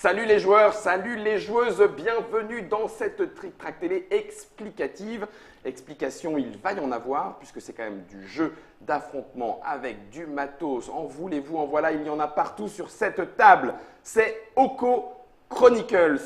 Salut les joueurs, salut les joueuses, bienvenue dans cette Trick Track télé explicative. Explication, il va y en avoir puisque c'est quand même du jeu d'affrontement avec du matos. En voulez-vous, en voilà, il y en a partout sur cette table. C'est Oko Chronicles.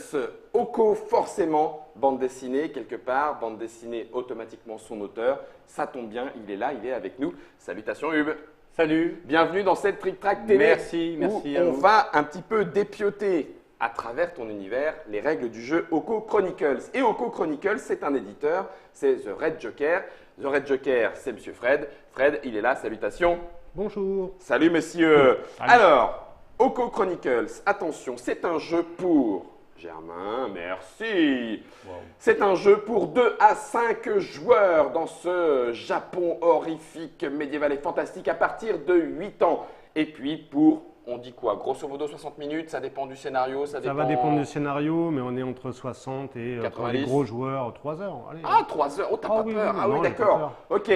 Oko, forcément, bande dessinée quelque part, bande dessinée automatiquement son auteur. Ça tombe bien, il est là, il est avec nous. Salutations Hub. Salut. Bienvenue dans cette Trick Track télé. Merci où à on vous. va un petit peu dépioter à travers ton univers les règles du jeu Oko Chronicles. Et Oko Chronicles, c'est un éditeur, c'est The Red Joker. The Red Joker, c'est Monsieur Fred. Fred, il est là, salutations. Bonjour. Salut monsieur. Salut. Alors, Oko Chronicles, attention, c'est un jeu pour Germain, merci. Wow. C'est un jeu pour 2 à 5 joueurs dans ce Japon horrifique, médiéval et fantastique à partir de 8 ans. Et puis pour, on dit quoi, grosso modo 60 minutes, ça dépend du scénario, Ça va dépendre du scénario, mais on est entre 60 et pour 90. les gros joueurs, 3 heures. Allez. Ah, 3 heures, oh t'as Ah pas oui, peur, oui, ah oui non, j'ai pas d'accord, peur. ok.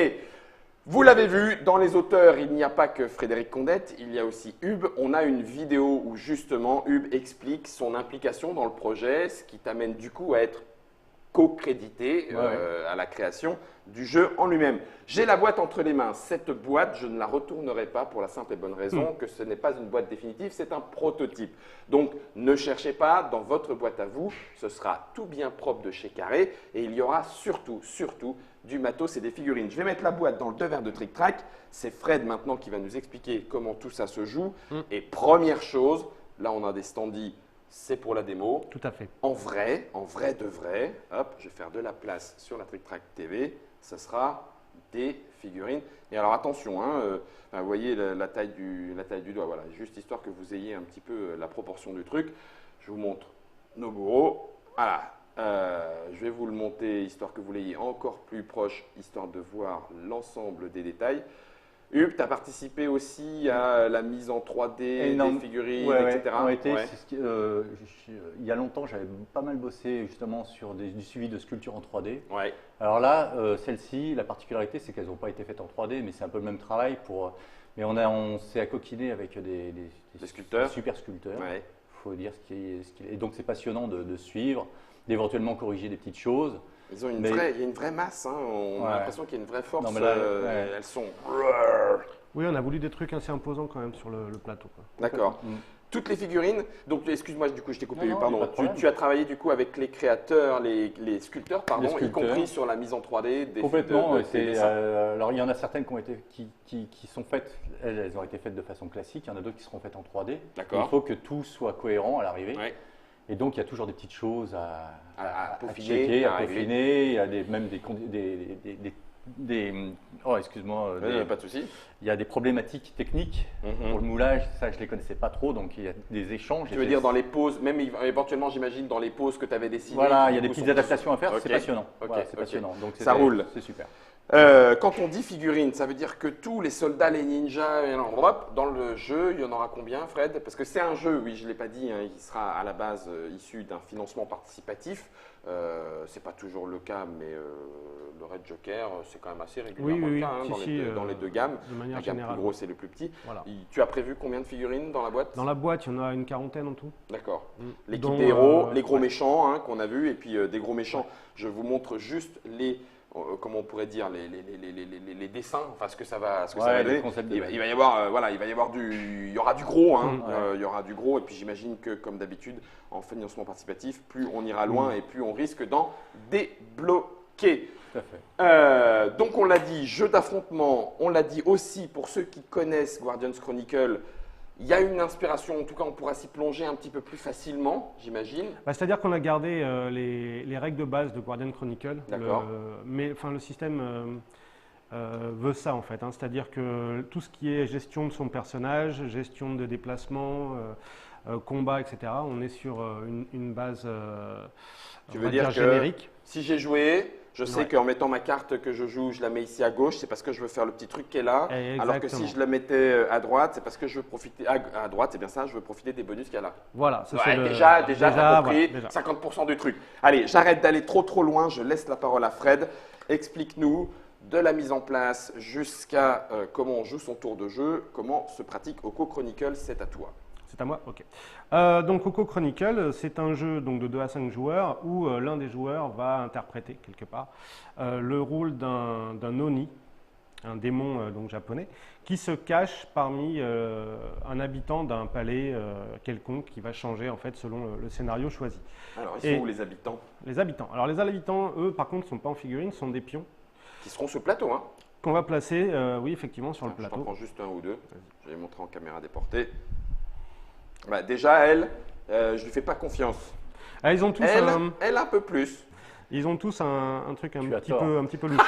Vous l'avez vu, dans les auteurs, il n'y a pas que Frédéric Condette, il y a aussi Hub. On a une vidéo où justement Hub explique son implication dans le projet, ce qui t'amène du coup à être co-crédité à la création du jeu en lui-même. J'ai la boîte entre les mains. Cette boîte, je ne la retournerai pas pour la simple et bonne raison que ce n'est pas une boîte définitive, c'est un prototype. Donc ne cherchez pas dans votre boîte à vous, ce sera tout bien propre de chez Carré et il y aura surtout du matos et des figurines. Je vais mettre la boîte dans le devers de Trick Track. C'est Fred maintenant qui va nous expliquer comment tout ça se joue. Et première chose, là on a des standees, c'est pour la démo. Tout à fait. En vrai de vrai, hop, je vais faire de la place sur la Trick Track TV, ça sera des figurines. Et alors attention, vous voyez la taille du doigt, voilà, juste histoire que vous ayez un petit peu la proportion du truc. Je vous montre Noburo, voilà. Je vais vous le monter histoire que vous l'ayez encore plus proche, histoire de voir l'ensemble des détails. Hub, tu as participé aussi à la mise en 3D des figurines, etc. Il y a longtemps, j'avais pas mal bossé justement sur du suivi de sculptures en 3D. Ouais. Alors là, celles-ci, la particularité, c'est qu'elles n'ont pas été faites en 3D, mais c'est un peu le même travail. Mais on s'est accoquiné avec des sculpteurs. des super sculpteurs. Ouais. Il faut dire ce qu'il est. Et donc c'est passionnant de suivre, d'éventuellement corriger des petites choses. Ils ont il y a une vraie masse, on a l'impression qu'il y a une vraie force. Non, mais là, elles sont. Oui, on a voulu des trucs assez imposants quand même sur le plateau, quoi. D'accord. Toutes les figurines, donc excuse-moi, du coup je t'ai coupé, Non, pardon. pas de problème. Tu as travaillé du coup avec les créateurs, les sculpteurs, pardon, Les sculpteurs. y compris sur la mise en 3D des Complètement. des dessins. Alors il y en a certaines qui sont faites, elles ont été faites de façon classique. Il y en a d'autres qui seront faites en 3D. D'accord. Il faut que tout soit cohérent à l'arrivée. Ouais. Et donc il y a toujours des petites choses À à peaufiner, checker, à à régler. peaufiner. Il y a même oh excuse-moi. Pas de souci. Il y a des problématiques techniques pour le moulage. Ça je les connaissais pas trop, donc il y a des échanges. Tu veux dire dans les poses, même éventuellement j'imagine dans les poses que tu avais dessinées. Voilà, qui, il y a du des coup, petites sont- adaptations à faire. Ok. C'est passionnant. Ok, Voilà, c'est ok. passionnant. Donc Ça roule. C'est super. Quand on dit figurines, ça veut dire que tous les soldats, les ninjas, hop, dans le jeu, il y en aura combien, Fred? Parce que c'est un jeu, oui, je ne l'ai pas dit, il sera à la base issu d'un financement participatif. C'est pas toujours le cas, mais le Red Joker, c'est quand même assez régulièrement Oui, le cas dans les deux gammes. De manière La gamme générale. plus grosse et le plus petit. Voilà. Tu as prévu combien de figurines dans la boîte? Dans la boîte, il y en a une quarantaine en tout. D'accord. L'équipe Dont, des héros, les gros ouais. méchants qu'on a vus, et puis des gros méchants. Je vous montre juste comment on pourrait dire, les dessins, enfin ce que ça va Ouais, donner. les concepts de Il va y avoir, il y aura du gros, Ouais. il y aura du gros, et puis j'imagine que comme d'habitude, en financement participatif, plus on ira loin et plus on risque d'en débloquer. Tout à fait. Donc on l'a dit, jeu d'affrontement, on l'a dit aussi pour ceux qui connaissent Guardians Chronicle, il y a une inspiration, en tout cas on pourra s'y plonger un petit peu plus facilement, j'imagine. Bah, c'est-à-dire qu'on a gardé les règles de base de Guardian Chronicle. D'accord. Mais le système veut ça en fait. C'est-à-dire que tout ce qui est gestion de son personnage, gestion de déplacement, combat, etc., on est sur une base Tu on veux va dire que générique. si j'ai joué, je sais Ouais. qu'en mettant ma carte que je joue, je la mets ici à gauche, c'est parce que je veux faire le petit truc qui est là. Alors que si Exactement. je la mettais à droite, c'est parce que je veux profiter à droite, c'est bien ça, je veux profiter des bonus qu'il y a là. Voilà, ça Ouais, c'est déjà, t'as compris, voilà, déjà. 50% du truc. Allez, j'arrête d'aller trop loin, je laisse la parole à Fred. Explique-nous de la mise en place jusqu'à comment on joue son tour de jeu, comment se pratique Oko Chronicle, c'est à toi. C'est à moi. Ok. Donc Coco Chronicle, c'est un jeu donc, de 2 à 5 joueurs où l'un des joueurs va interpréter quelque part le rôle d'un Oni, un démon donc japonais, qui se cache parmi un habitant d'un palais quelconque qui va changer en fait selon le scénario choisi. Alors, ils sont où les habitants? Les habitants. Alors les habitants, eux, par contre, ne sont pas en figurines, sont des pions Qui seront sur le plateau, hein? qu'on va placer, oui, effectivement, sur le Je t'en plateau. prends juste un ou deux. Je vais les montrer en caméra déportée. Bah, déjà, elle, je lui fais pas confiance. Ah, ils ont tous Elle un peu plus. ils ont tous un truc Tu as tort. un petit peu louche.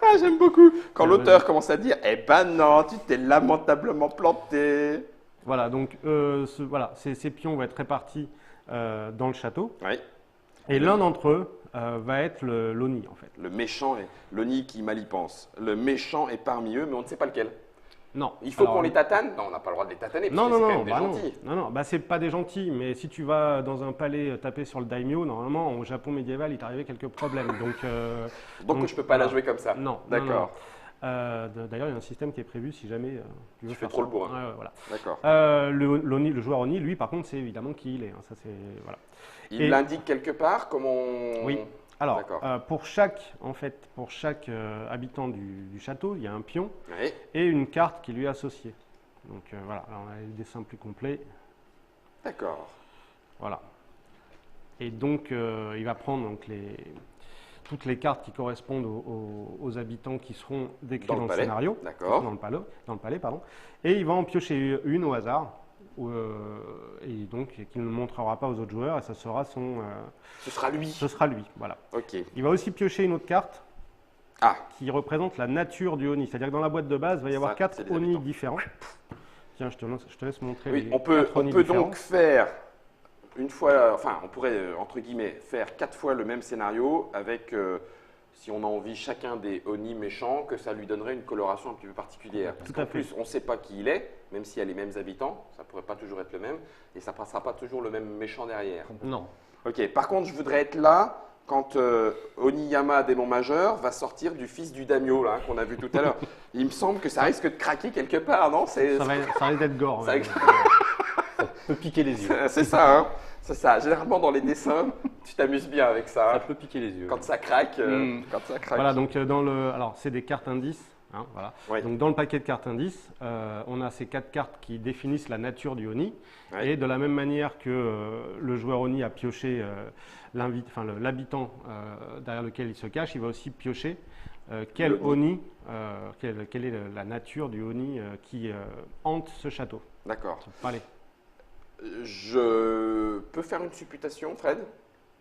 Ah, j'aime beaucoup. Quand Ah, l'auteur vas-y. commence à dire, eh ben non, tu t'es lamentablement planté. Voilà, donc voilà, ces pions vont être répartis dans le château. Oui. Et l'un d'entre eux va être l'Oni, en fait. Le méchant est l'Oni qui mal y pense. Le méchant est parmi eux, mais on ne sait pas lequel. Non. Il faut Alors, qu'on les tatane? Non, on n'a pas le droit de les tataner, parce Non, que non, c'est quand non, même des bah non, gentils. non, non, bah c'est pas des gentils, mais si tu vas dans un palais taper sur le daimyo, normalement, au Japon médiéval, il t'est arrivé quelques problèmes. Donc je peux pas la voilà. jouer comme ça. Non. D'accord. D'ailleurs, il y a un système qui est prévu si jamais tu veux Tu fais faire trop ça. le bourrin. Ouais, ouais, voilà. D'accord. Le joueur Oni, lui, par contre, c'est évidemment qui il est. Hein, ça, c'est voilà. Il Et- l'indique quelque part, comme on... Oui. Alors, D'accord. pour chaque habitant du château, il y a un pion Oui. et une carte qui lui est associée. Donc voilà, alors, on a les dessins plus complets. D'accord. Voilà. Et donc, il va prendre donc, toutes les cartes qui correspondent aux habitants qui seront décrits Dans le dans le palais. scénario. D'accord. Dans le palais, pardon. Et il va en piocher une au hasard. Et donc, qu'il ne montrera pas aux autres joueurs. Et ça sera Ce sera lui. ce sera lui. Voilà. Ok. Il va aussi piocher une autre carte Ah, qui représente la nature du Oni. C'est-à-dire que dans la boîte de base, il va y avoir Ça, 4 c'est les Oni habitants. différents. Tiens, je te laisse montrer oui, les on peut, 4 Oni on peut différents. donc faire une fois, enfin, on pourrait, entre guillemets, faire 4 fois le même scénario avec, si on a envie, chacun des Oni méchants, que ça lui donnerait une coloration un petit peu particulière. Parce Tout à qu'en fait. plus, on ne sait pas qui il est, même s'il y a les mêmes habitants, ça ne pourrait pas toujours être le même, et ça ne passera pas toujours le même méchant derrière. Non. Ok, par contre, je voudrais être là quand Oniyama, démon majeur, va sortir du fils du daimyo, là, qu'on a vu tout à l'heure. Il me semble que ça risque de craquer quelque part, non? Ça risque d'être gore. Ça- ouais. peut piquer les yeux. C'est ça, hein? C'est ça. Généralement, dans les dessins, tu t'amuses bien avec ça. Ça hein. peut piquer les yeux. Quand ça craque, quand ça craque. Voilà, donc alors c'est des cartes indices. Hein, voilà. Oui. Donc dans le paquet de cartes indices, on a ces 4 cartes qui définissent la nature du Oni. Oui. Et de la même manière que le joueur Oni a pioché l'habitant derrière lequel il se cache, il va aussi piocher quel Le Oni, quelle est la nature du Oni qui hante ce château. D'accord. Allez, Je peux faire une supputation, Fred?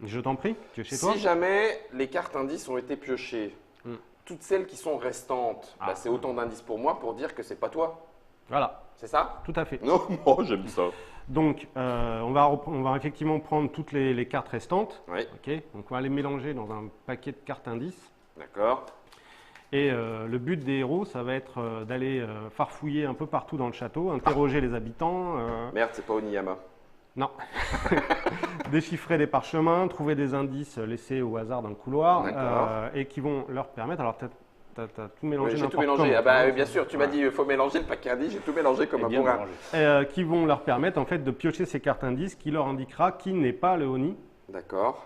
je t'en prie, tu es chez toi. Si jamais les cartes indices ont été piochées, Hmm. toutes celles qui sont restantes, Ah. bah, c'est autant d'indices pour moi pour dire que c'est pas toi. Voilà, C'est ça? tout à fait. Non, moi j'aime ça. Donc on va effectivement prendre toutes les cartes restantes. Oui, Ok, donc on va les mélanger dans un paquet de cartes indices. d'accord. Et le but des héros, ça va être d'aller farfouiller un peu partout dans le château, interroger les habitants, Merde, c'est pas Oniyama. non, déchiffrer des parchemins, trouver des indices laissés au hasard dans le couloir, D'accord. et qui vont leur permettre. Alors, tu as tout mélangé Oui, j'ai tout n'importe mélangé. comment, Ah bah, hein. bien sûr, tu m'as dit il faut mélanger le paquet indice, j'ai tout mélangé comme Et un bien bourrin. mélangé. Qui vont leur permettre en fait de piocher ces cartes indices qui leur indiquera qui n'est pas le Oni D'accord.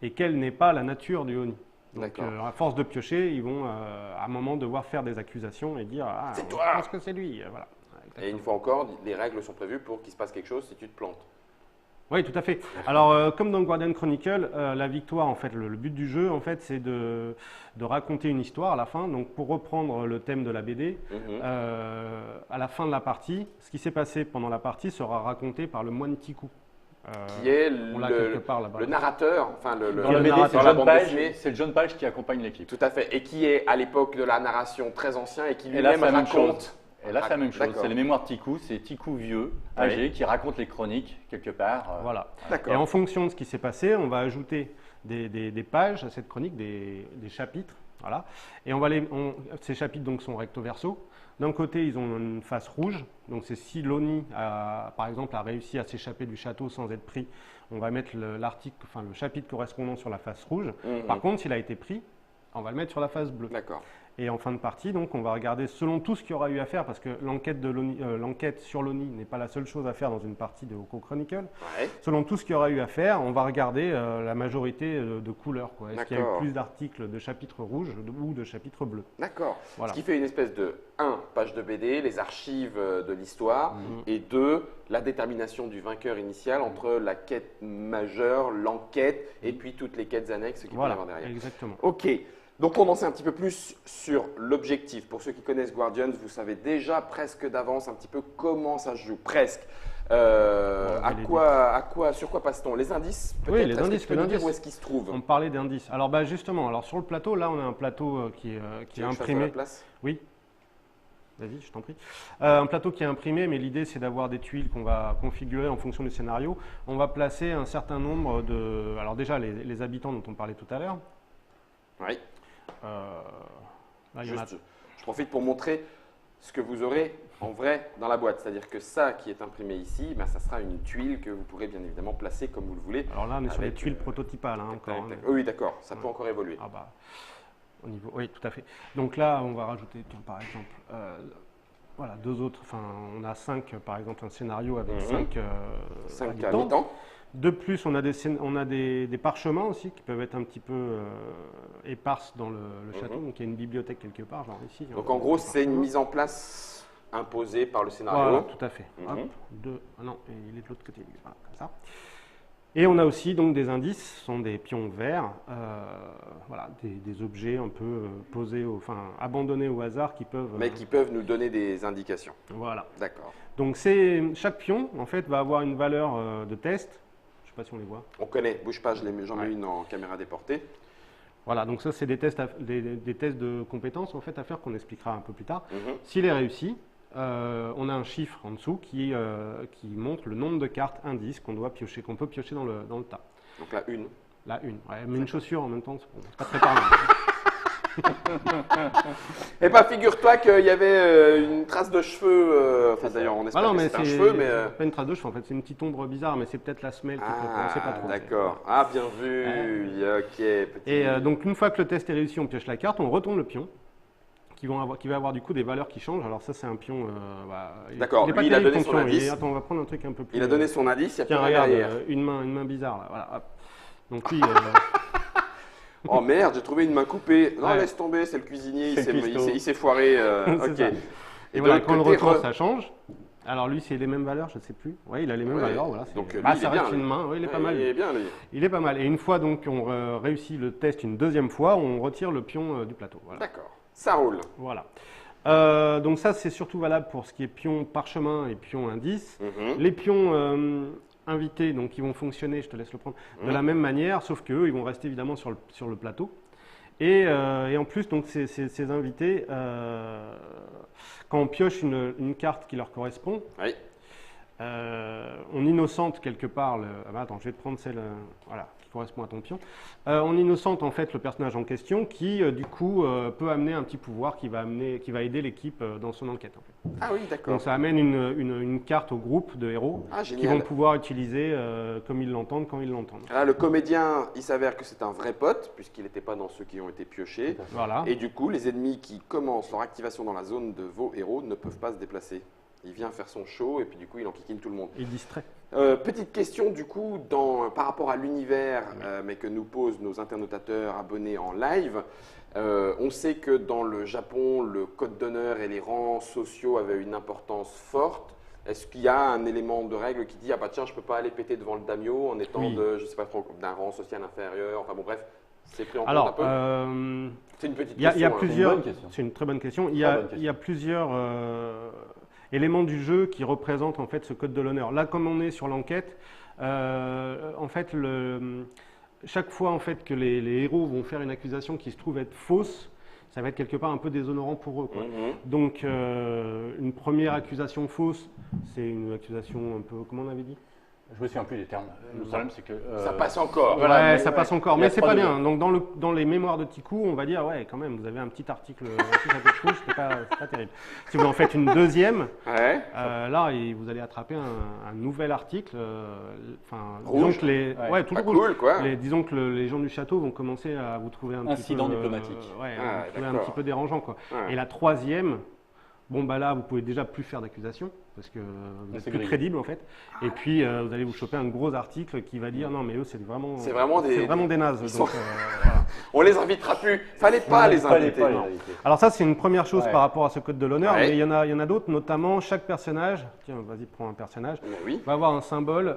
et quelle n'est pas la nature du Oni. Donc, D'accord. à force de piocher, ils vont à un moment devoir faire des accusations et dire ah, C'est je toi pense que c'est lui. Voilà. Et une fois encore, les règles sont prévues pour qu'il se passe quelque chose si tu te plantes. Oui, tout à fait. Alors, comme dans Guardian Chronicle, la victoire, en fait, le but du jeu, en fait, c'est de raconter une histoire à la fin. Donc, pour reprendre le thème de la BD, Mhm. à la fin de la partie, ce qui s'est passé pendant la partie sera raconté par le moine Tiku. Qui est on l'a quelque part là-bas. le narrateur, enfin Dans la le BD, narrateur, c'est la John bande Page, dessinée. c'est John Page qui accompagne l'équipe. Tout à fait. Et qui est à l'époque de la narration très ancien et qui Et là, lui-même c'est la même raconte. chose. Et là, c'est la même chose. D'accord. C'est les mémoires de Tiku. C'est Tiku vieux, âgé, qui raconte les chroniques quelque part. Voilà. Et D'accord. en fonction de ce qui s'est passé, on va ajouter des pages à cette chronique, des chapitres. Voilà. Et ces chapitres donc, sont recto verso. D'un côté, ils ont une face rouge. Donc, c'est si l'Oni, par exemple, a réussi à s'échapper du château sans être pris, on va mettre le chapitre correspondant sur la face rouge. Mhm. Par contre, s'il a été pris, on va le mettre sur la face bleue. D'accord. Et en fin de partie, donc, on va regarder selon tout ce qu'il y aura eu à faire, parce que l'enquête sur l'ONI n'est pas la seule chose à faire dans une partie de Oko Chronicle. Ouais. Selon tout ce qu'il y aura eu à faire, on va regarder la majorité de couleurs. Est-ce qu'il y a eu D'accord. plus d'articles de chapitres rouges ou de chapitres bleus? D'accord. Voilà. Ce qui fait une espèce de 1, page de BD, les archives de l'histoire, et 2, la détermination du vainqueur initial entre la quête majeure, l'enquête, et puis toutes les quêtes annexes qu'il peut y Voilà, avoir derrière. exactement. Ok, donc on en sait un petit peu plus sur l'objectif. Pour ceux qui connaissent Guardians, vous savez déjà presque d'avance un petit peu comment ça se joue, presque. Sur quoi passe-t-on? Les indices peut-être? Oui, les Est-ce que indices, tu peux les nous dire indices. où est-ce qu'ils se trouvent? On parlait d'indices. Alors justement, sur le plateau, là on a un plateau qui est Tu veux que je fasse de la imprimé. place? Oui. Vas-y, je t'en prie. Un plateau qui est imprimé, mais l'idée c'est d'avoir des tuiles qu'on va configurer en fonction du scénario. On va placer un certain nombre de... Alors déjà, les habitants dont on parlait tout à l'heure. Oui. Là, il y en a... Juste, je profite pour montrer ce que vous aurez en vrai dans la boîte. C'est-à-dire que ça qui est imprimé ici, ben, ça sera une tuile que vous pourrez bien évidemment placer comme vous le voulez. Alors là, on est sur les Avec, tuiles prototypales encore. Tac, hein. tac. Oui, d'accord, ça peut encore évoluer. Ah bah, au niveau... Oui, tout à fait. Donc là, on va rajouter, tiens, par exemple, voilà, deux autres. Enfin, on a 5, par exemple, un scénario avec 5 habitants. habitants. De plus, on a des parchemins aussi qui peuvent être un petit peu éparses dans le château. Donc il y a une bibliothèque quelque part, genre ici. Donc en gros, c'est une mise en place imposée par le scénario. Voilà, tout à fait. Hop, ah non, il est de l'autre côté. Voilà, comme ça. Et on a aussi donc des indices, ce sont des pions verts, voilà, des objets un peu posés, abandonnés au hasard qui peuvent. Mais qui peuvent nous donner des indications. Voilà. D'accord. Donc chaque pion en fait va avoir une valeur de test. Je ne sais pas si on les voit. On connaît, bouge pas, j'en mets une en caméra déportée. Voilà, donc ça c'est des tests, des tests de compétences en fait à faire qu'on expliquera un peu plus tard. S'il est réussi, on a un chiffre en dessous qui montre le nombre de cartes indices qu'on doit piocher, qu'on peut piocher dans le tas. Donc là, une. Là, une. Ouais, mais une chaussure en même temps, c'est pas très parlant. Eh bien, figure-toi qu'il y avait une trace de cheveux. Enfin, d'ailleurs, on espère que c'est un cheveu, mais. C'est pas une trace de cheveux en fait, c'est une petite ombre bizarre, mais c'est peut-être la semelle qui on sait pas trop. D'accord. Ah, bien vu. Ok. Petit... Et donc, une fois que le test est réussi, on pioche la carte, on retourne le pion. Qui va avoir du coup des valeurs qui changent. Alors ça c'est un pion. D'accord. Il est pas Lui, il a terrible, donné ton son pion. indice. Attends, on va prendre un truc un peu plus. Il a donné son indice. Il y a Tiens, plus rien regarde, derrière. une main bizarre là. Voilà. Hop. Donc lui. Oh merde, j'ai trouvé une main coupée. Non, Ouais. laisse tomber, c'est le cuisinier. C'est le cuistot. Il s'est foiré. C'est Ok. ça. Et de voilà, l'autre quand le côté, retour ça change. Alors lui c'est les mêmes valeurs, je ne sais plus. Oui, il a les mêmes Ouais. valeurs. Voilà. Donc, lui, bah, il ça est bien, reste lui. une main. Oui, il est pas Ouais, mal. Il est bien, lui. Il est pas mal. Et une fois donc on réussit le test une deuxième fois, on retire le pion du plateau. Voilà. D'accord. Ça roule. Voilà. Donc ça c'est surtout valable pour ce qui est pion parchemin et pion indice. Les pions invités, donc ils vont fonctionner, je te laisse le prendre, de la même manière, sauf qu'eux ils vont rester évidemment sur le plateau. Et en plus donc ces invités, quand on pioche une carte qui leur correspond, Oui. on innocente quelque part attends, je vais te prendre celle voilà, qui correspond à ton pion. On innocente en fait le personnage en question qui du coup peut amener un petit pouvoir qui va aider l'équipe dans son enquête. En fait. Ah oui, d'accord. Donc ça amène une carte au groupe de héros Ah, qui génial. vont pouvoir utiliser comme ils l'entendent quand ils l'entendent. Là, le comédien, il s'avère que c'est un vrai pote, puisqu'il n'était pas dans ceux qui ont été piochés. Voilà. Et du coup, les ennemis qui commencent leur activation dans la zone de vos héros ne peuvent pas se déplacer. Il vient faire son show et puis du coup, il enquiquine tout le monde. Et distrait. Petite question du coup, par rapport à l'univers, mais que nous posent nos internotateurs abonnés en live. On sait que dans le Japon, le code d'honneur et les rangs sociaux avaient une importance forte. Est-ce qu'il y a un élément de règle qui dit « Ah bah tiens, je ne peux pas aller péter devant le daimyo en étant je sais pas trop, d'un rang social inférieur ?» Enfin bon, bref, c'est pris en compte un peu. C'est une petite il y a question. plusieurs. C'est une bonne question. C'est une très bonne question. Il y Très bonne a plusieurs éléments du jeu qui représentent en fait ce code de l'honneur. Là, comme on est sur l'enquête, en fait, chaque fois en fait que les héros vont faire une accusation qui se trouve être fausse, ça va être quelque part un peu déshonorant pour eux, quoi. Donc, une première accusation fausse, c'est une accusation un peu, comment on avait dit? Je me souviens plus des termes. Le problème, c'est que. Ça passe encore. Voilà, ouais, mais ça ouais, passe encore, il y a mais c'est 3 pas degrés. bien. Donc dans les mémoires de Tikou, on va dire, ouais, quand même, vous avez un petit article c'est pas terrible. Si vous en faites une deuxième, Ouais. là, vous allez attraper un nouvel article. Enfin, disons Rouge. que Ouais. tout Pas rouge. cool, quoi. Disons que les gens du château vont commencer à vous trouver un Incident petit peu, diplomatique. ouais, Ah, vous trouver un d'accord. petit peu dérangeant, quoi. Ouais. Et la troisième, bon bah là, vous pouvez déjà plus faire d'accusation parce que vous êtes c'est plus grillé. crédible en fait. Et puis vous allez vous choper un gros article qui va dire non mais eux c'est vraiment des- des nazes. ils Donc, sont- voilà. On les invitera plus. Fallait pas les inviter. Pas les non. inviter. Alors ça c'est une première chose Ouais. par rapport à ce code de l'honneur, Ouais. mais il y en a d'autres, notamment chaque personnage. Tiens, vas-y prends un personnage. Mais oui. Va avoir un symbole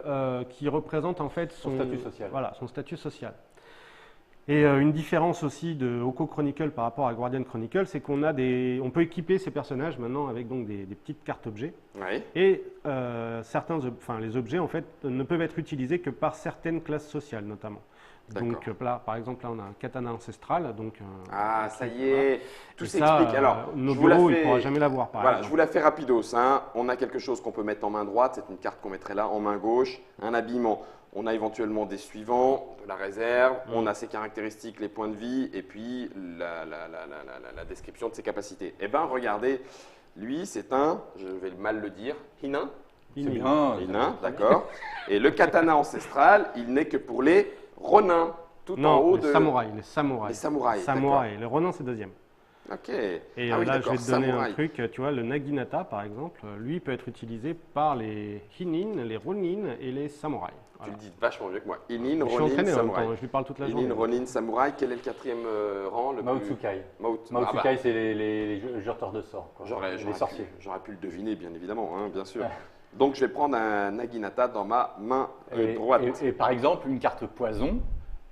qui représente en fait Son statut social. Voilà, son statut social. Et une différence aussi de Oko Chronicle par rapport à Guardian Chronicle, c'est on peut équiper ces personnages maintenant avec donc des petites cartes objets. Oui. Et les objets en fait ne peuvent être utilisés que par certaines classes sociales notamment. Donc là, par exemple, là on a un katana ancestral, donc Ah, ça y est. Tout et s'explique. ça, Alors, nos je vous la bureaux, il fais- ne pourra jamais l'avoir par Voilà, je exemple. vous la fais rapidos. Hein. On a quelque chose qu'on peut mettre en main droite, c'est une carte qu'on mettrait là en main gauche, un habillement. On a éventuellement des suivants, de la réserve, on a ses caractéristiques, les points de vie, et puis la description de ses capacités. Eh bien, regardez, lui, c'est un, je vais mal le dire, Hinin. C'est bien. Hinin, d'accord. Et le katana ancestral, il n'est que pour les Ronins, tout en Non, haut les de... samouraïs. Les samouraïs, Samouraïs. Le Ronin, c'est deuxième. Ok. Et Ah oui, là, je d'accord, vais te donner samouraï. un truc. Tu vois, le Naginata, par exemple, lui peut être utilisé par les Hinin, les Ronin et les samouraïs. Tu Voilà. le dis vachement mieux que moi. Hinin, Je suis Ronin, entraîné en même samouraï. temps, je lui parle toute la journée. Hinin, Ronin, samouraï. Quel est le quatrième rang le Mao plus... Tsukai. Mao Mao Ah bah, Tsukai, c'est les jeteurs de sorts. quoi. Les sorciers. J'aurais pu le deviner, bien évidemment, hein, bien sûr. Ouais. Donc, je vais prendre un Naginata dans ma main Et, droite. et par exemple, une carte poison,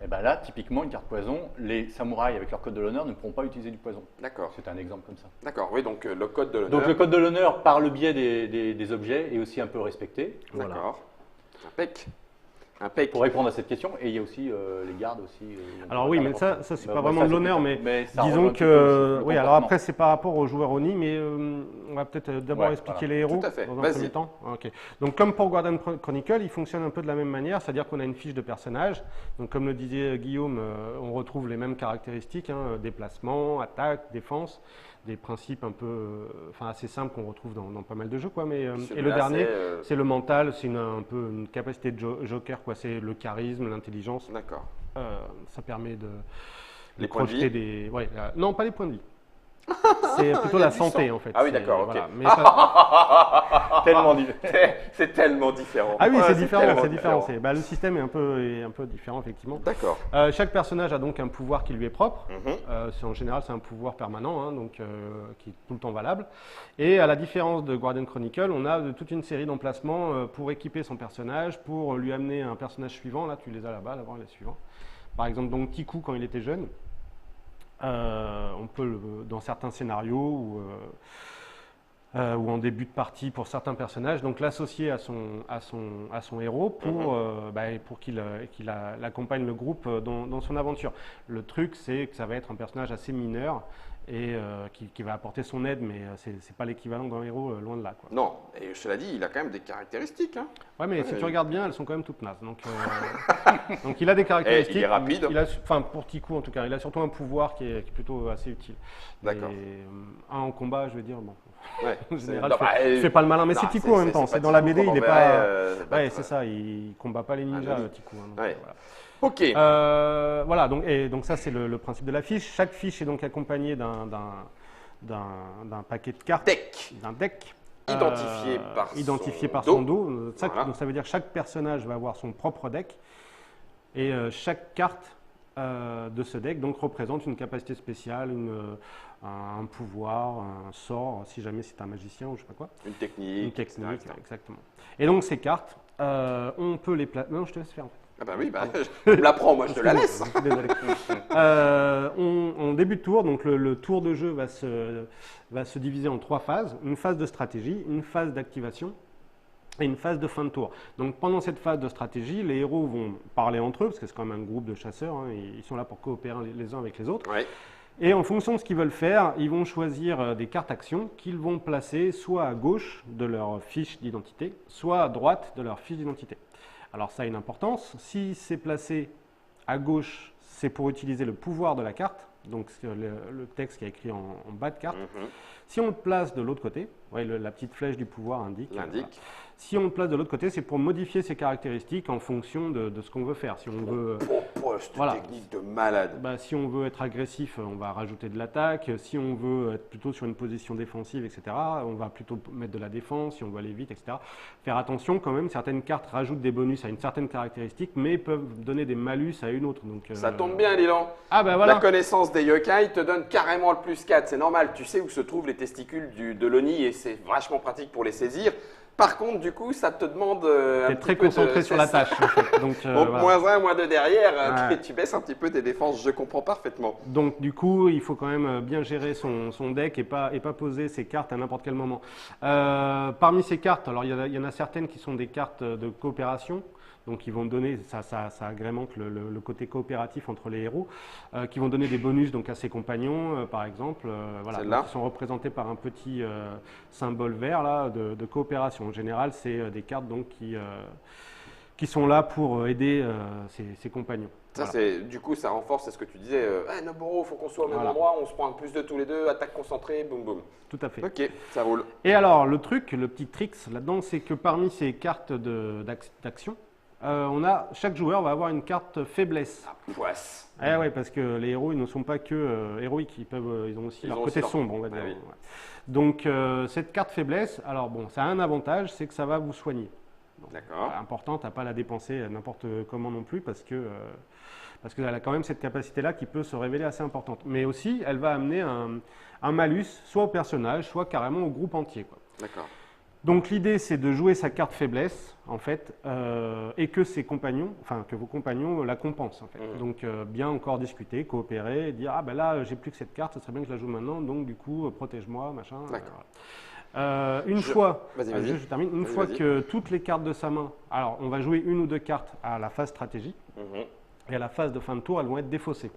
et ben là, typiquement, une carte poison, les samouraïs avec leur code de l'honneur ne pourront pas utiliser du poison. D'accord, C'est un exemple comme ça. d'accord. Oui, donc le code de l'honneur. Donc le code de l'honneur, par le biais des objets, est aussi un peu respecté. Voilà. D'accord. Impec. Impec. Pour répondre à cette question, et il y a aussi les gardes aussi. Alors oui, mais ça c'est Bah, pas bah, vraiment ça, de l'honneur, c'est mais ça rejoint disons un petit peu que... le Oui, alors comportement. après, c'est par rapport aux joueurs Oni, mais on va peut-être d'abord Ouais, expliquer voilà. les héros Tout à fait. dans un Vas-y. premier temps. Ok. Donc comme pour Guardian Chronicle, il fonctionne un peu de la même manière, c'est-à-dire qu'on a une fiche de personnage. Donc comme le disait Guillaume, on retrouve les mêmes caractéristiques, hein, déplacement, attaque, défense, des principes un peu, assez simples qu'on retrouve dans pas mal de jeux, quoi. Mais et le Celui-là, dernier, c'est, c'est le mental, c'est un peu une capacité de joker, quoi. C'est le charisme, l'intelligence. D'accord. Ça permet de Les points de projeter vie des. Ouais, non, pas les points de vie. C'est plutôt Il y a la du santé sang. en fait. Ah oui, C'est- d'accord, ok. Mais ça- Tellement différent. C'est tellement différent. Ah oui, Ouais, c'est différent, tellement c'est différent. Le système est un peu différent effectivement. D'accord. Chaque personnage a donc un pouvoir qui lui est propre. Mhm. En général, c'est un pouvoir permanent, hein, donc qui est tout le temps valable. Et à la différence de Guardian Chronicle, on a toute une série d'emplacements pour équiper son personnage, pour lui amener un personnage suivant. Là, tu les as là-bas, d'abord les suivants. Par exemple, donc Tikou quand il était jeune. On peut, dans certains scénarios ou en début de partie pour certains personnages, donc l'associer à son héros pour qu'il accompagne le groupe dans son aventure. Le truc, c'est que ça va être un personnage assez mineur et qui va apporter son aide, mais c'est pas l'équivalent d'un héros, loin de là, quoi. Non, et cela dit, il a quand même des caractéristiques. Hein. Ouais, mais si Ouais. tu regardes bien, elles sont quand même toutes nazes. Donc il a des caractéristiques. il est rapide. Pour Tikou en tout cas, il a surtout un pouvoir qui est plutôt assez utile. D'accord. Et, en combat, je veux dire, bon. Ouais. En général, Non, je fais pas le malin, mais non, c'est Tikou en même temps. pas C'est dans la Tikou BD, qu'on il est enverrait, pas. Ouais, battre. c'est ça, il combat pas les ninjas, joli. Tikou. Hein, donc, Ouais. voilà. Ok. Voilà, donc ça c'est le principe de la fiche. Chaque fiche est donc accompagnée d'un paquet de cartes, Deck. d'un deck. Identifié par son son dos. Voilà. Donc ça veut dire que chaque personnage va avoir son propre deck. Et chaque carte de ce deck donc, représente une capacité spéciale, un pouvoir, un sort, si jamais c'est un magicien ou je sais pas quoi. Une technique. Une technique, etc. exactement. Et donc ces cartes, on peut les placer. Non, je te laisse faire en fait. Ah bah oui, je me la prends, moi je te la laisse. Je suis désolé. En début de tour, donc le tour de jeu va se diviser en 3 phases. Une phase de stratégie, une phase d'activation et une phase de fin de tour. Donc pendant cette phase de stratégie, les héros vont parler entre eux, parce que c'est quand même un groupe de chasseurs, hein, ils sont là pour coopérer les uns avec les autres. Ouais. Et en fonction de ce qu'ils veulent faire, ils vont choisir des cartes actions qu'ils vont placer soit à gauche de leur fiche d'identité, soit à droite de leur fiche d'identité. Alors ça a une importance. Si c'est placé à gauche, c'est pour utiliser le pouvoir de la carte, donc c'est le texte qui est écrit en bas de carte. Si on le place de l'autre côté, la petite flèche du pouvoir indique. L'indique. Voilà. Si on le place de l'autre côté, c'est pour modifier ses caractéristiques en fonction de ce qu'on veut faire. Si on veut, Poste voilà. technique de malade. bah, si on veut être agressif, on va rajouter de l'attaque. Si on veut être plutôt sur une position défensive, etc., on va plutôt mettre de la défense. Si on veut aller vite, etc. Faire attention quand même, certaines cartes rajoutent des bonus à une certaine caractéristique, mais peuvent donner des malus à une autre. Donc, Ça tombe bien, Lilan. Ah bah voilà. La connaissance des yokai te donne carrément le plus 4. C'est normal, tu sais où se trouvent les testicules de l'Oni et c'est vachement pratique pour les saisir. Par contre, du coup, ça te demande un T'es petit très peu concentré sur la tâche. En fait. Donc, Donc, voilà. -1, -2 derrière, Ouais. tu baisses un petit peu tes défenses, je comprends parfaitement. Donc du coup, il faut quand même bien gérer son deck et pas poser ses cartes à n'importe quel moment. Parmi ces cartes, alors il y en a certaines qui sont des cartes de coopération, donc qui vont donner, ça agrémente le côté coopératif entre les héros, qui vont donner des bonus donc à ses compagnons, par exemple, voilà, Celle-là. donc, qui sont représentés par un petit symbole vert là de coopération. En général, c'est des cartes donc qui sont là pour aider ses compagnons. Ça, Voilà. du coup, ça renforce, c'est ce que tu disais. Noboro, faut qu'on soit au même Voilà. endroit, on se prend un plus de tous les deux, attaque concentrée, boum boum. Tout à fait. Ok, ça roule. Et alors, le petit trick là-dedans, c'est que parmi ces cartes d'action, chaque joueur va avoir une carte faiblesse. La poisse. Eh ouais, parce que les héros, ils ne sont pas que héroïques, ils ont aussi Ils leur ont côté aussi leur- sombre, on va Ah dire. oui. Ouais. Donc, cette carte faiblesse, alors bon, ça a un avantage, c'est que ça va vous soigner. D'accord. Important, tu n'as pas à la dépenser n'importe comment non plus, parce qu'elle a quand même cette capacité-là qui peut se révéler assez importante. Mais aussi, elle va amener un malus, soit au personnage, soit carrément au groupe entier, quoi. D'accord. Donc l'idée, c'est de jouer sa carte faiblesse, en fait, et que vos compagnons la compensent, en fait. Donc bien encore discuter, coopérer, et dire ah ben là j'ai plus que cette carte, ce serait bien que je la joue maintenant, donc du coup protège-moi, machin. D'accord. Vas-y, Vas-y. je termine. Une Vas-y, fois vas-y. que toutes les cartes de sa main, alors on va jouer une ou deux cartes à la phase stratégie, Mhm. et à la phase de fin de tour, elles vont être défaussées.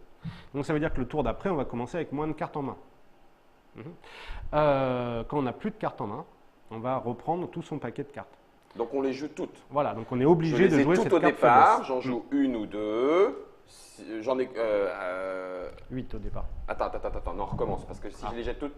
Donc ça veut dire que le tour d'après, on va commencer avec moins de cartes en main. Quand on n'a plus de cartes en main, on va reprendre tout son paquet de cartes. Donc on les joue toutes. Voilà, donc on est Je obligé les de ai jouer toutes cette au carte départ, faiblesse. j'en joue une ou deux. J'en ai. 8 au départ. Attends, non, on recommence parce que si Ah. je les jette toutes.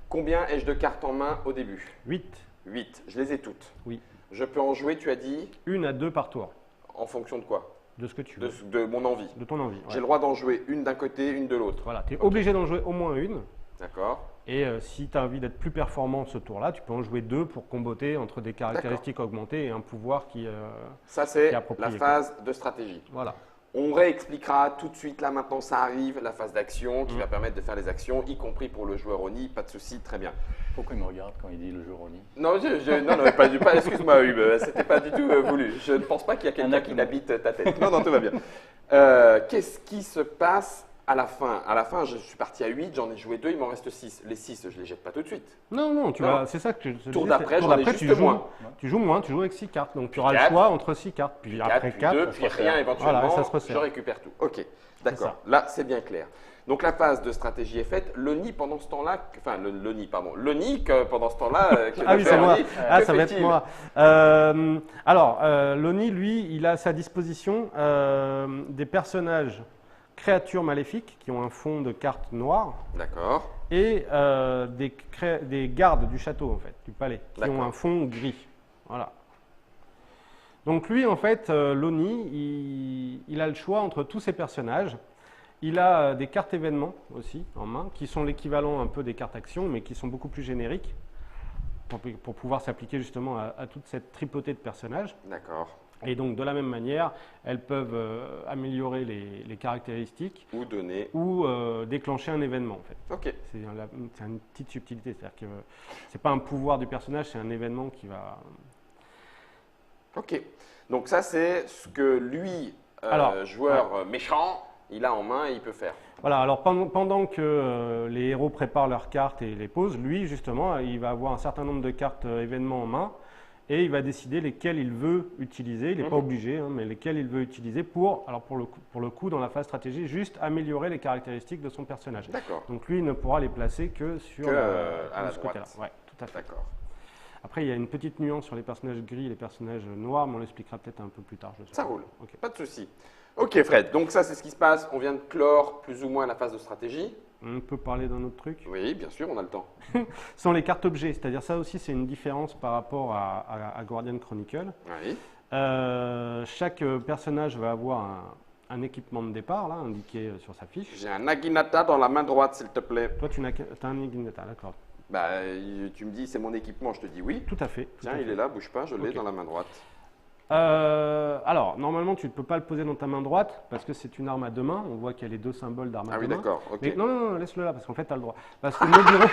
Combien ai-je de cartes en main au début? 8, 8. Je les ai toutes. oui. Je peux en jouer, tu as dit, 1 à 2 par tour, en fonction de quoi? de ce que tu veux, De mon envie. de ton envie. J'ai Ouais. le droit d'en jouer une d'un côté, une de l'autre. Voilà, tu es Ok. obligé d'en jouer au moins une. D'accord. Et si tu as envie d'être plus performant ce tour-là, tu peux en jouer 2 pour comboter entre des caractéristiques augmentées et un pouvoir qui. Ça, c'est Qui est approprié, la quoi. phase de stratégie. Voilà. On réexpliquera tout de suite, là maintenant ça arrive, la phase d'action qui va permettre de faire les actions, y compris pour le joueur Oni, pas de souci, très bien. Pourquoi il me regarde quand il dit le jeu Ronnie? Non, non, pas excuse-moi Hub, c'était pas du tout voulu. Je ne pense pas qu'il y a quelqu'un qui habite ta tête. Non, tout va bien. Qu'est-ce qui se passe à la fin? À la fin, je suis parti à 8, j'en ai joué 2, il m'en reste 6. Les 6, je les jette pas tout de suite. Non, Non. c'est ça que je te Tour disais, d'après, tour j'en ai d'après, juste moins. Tu joues moins, tu joues avec 6 cartes. Donc tu auras le 4, choix entre 6 cartes. Puis 4, après puis 4, 2, puis rien éventuellement, Voilà, et ça se resserre. je récupère tout. Ok, d'accord, ça. là c'est bien clair. Donc la phase de stratégie est faite. L'Oni pendant ce temps-là, l'Oni pendant ce temps-là, que Ah va oui, faire c'est moi. Oni, Ah, que ça va être fait-il? moi. L'Oni, lui, il a à sa disposition des personnages créatures maléfiques qui ont un fond de cartes noires D'accord, et des gardes du château, en fait, du palais, qui ont D'accord. un fond gris. Voilà. Donc lui, en fait, l'Oni, il a le choix entre tous ces personnages. Il a des cartes événements aussi en main, qui sont l'équivalent un peu des cartes actions, mais qui sont beaucoup plus génériques, pour pouvoir s'appliquer justement à toute cette tripotée de personnages. d'accord. Et donc, de la même manière, elles peuvent améliorer les caractéristiques Ou donner. ou déclencher un événement, en fait. Ok, C'est une petite subtilité, c'est-à-dire que c'est pas un pouvoir du personnage, c'est un événement qui va... ok. Donc ça c'est ce que lui, Alors, joueur méchant, il a en main et il peut faire. Voilà, alors pendant que les héros préparent leurs cartes et les posent, lui, justement, il va avoir un certain nombre de cartes événements en main et il va décider lesquelles il veut utiliser. Il n'est pas obligé, hein, mais lesquelles il veut utiliser pour le coup, dans la phase stratégie, juste améliorer les caractéristiques de son personnage. D'accord, Donc lui, il ne pourra les placer que sur à la de ce côté-là. droite. Ouais, tout à fait. d'accord. Après, il y a une petite nuance sur les personnages gris et les personnages noirs, mais on l'expliquera peut-être un peu plus tard. Je sais Ça pas. roule, Ok. pas de souci. Ok Fred, donc ça c'est ce qui se passe. On vient de clore plus ou moins la phase de stratégie. On peut parler d'un autre truc. Oui, bien sûr, on a le temps. Ce sont les cartes objets, c'est-à-dire ça aussi, c'est une différence par rapport à Guardian Chronicle. Oui. Chaque personnage va avoir un équipement de départ là, indiqué sur sa fiche. J'ai un Naginata dans la main droite, s'il te plaît. Toi, tu as un Ignata, d'accord. Bah, tu me dis c'est mon équipement, je te dis oui. Tout à fait. Tiens, il est là, bouge pas, je l'ai Ok. dans la main droite. Alors, normalement, tu ne peux pas le poser dans ta main droite parce que c'est une arme à deux mains. On voit qu'il y a les deux symboles d'arme à Ah oui, deux mains. d'accord, ok. Mais non, laisse-le là parce qu'en fait, tu as le droit. Parce que nos bureaux,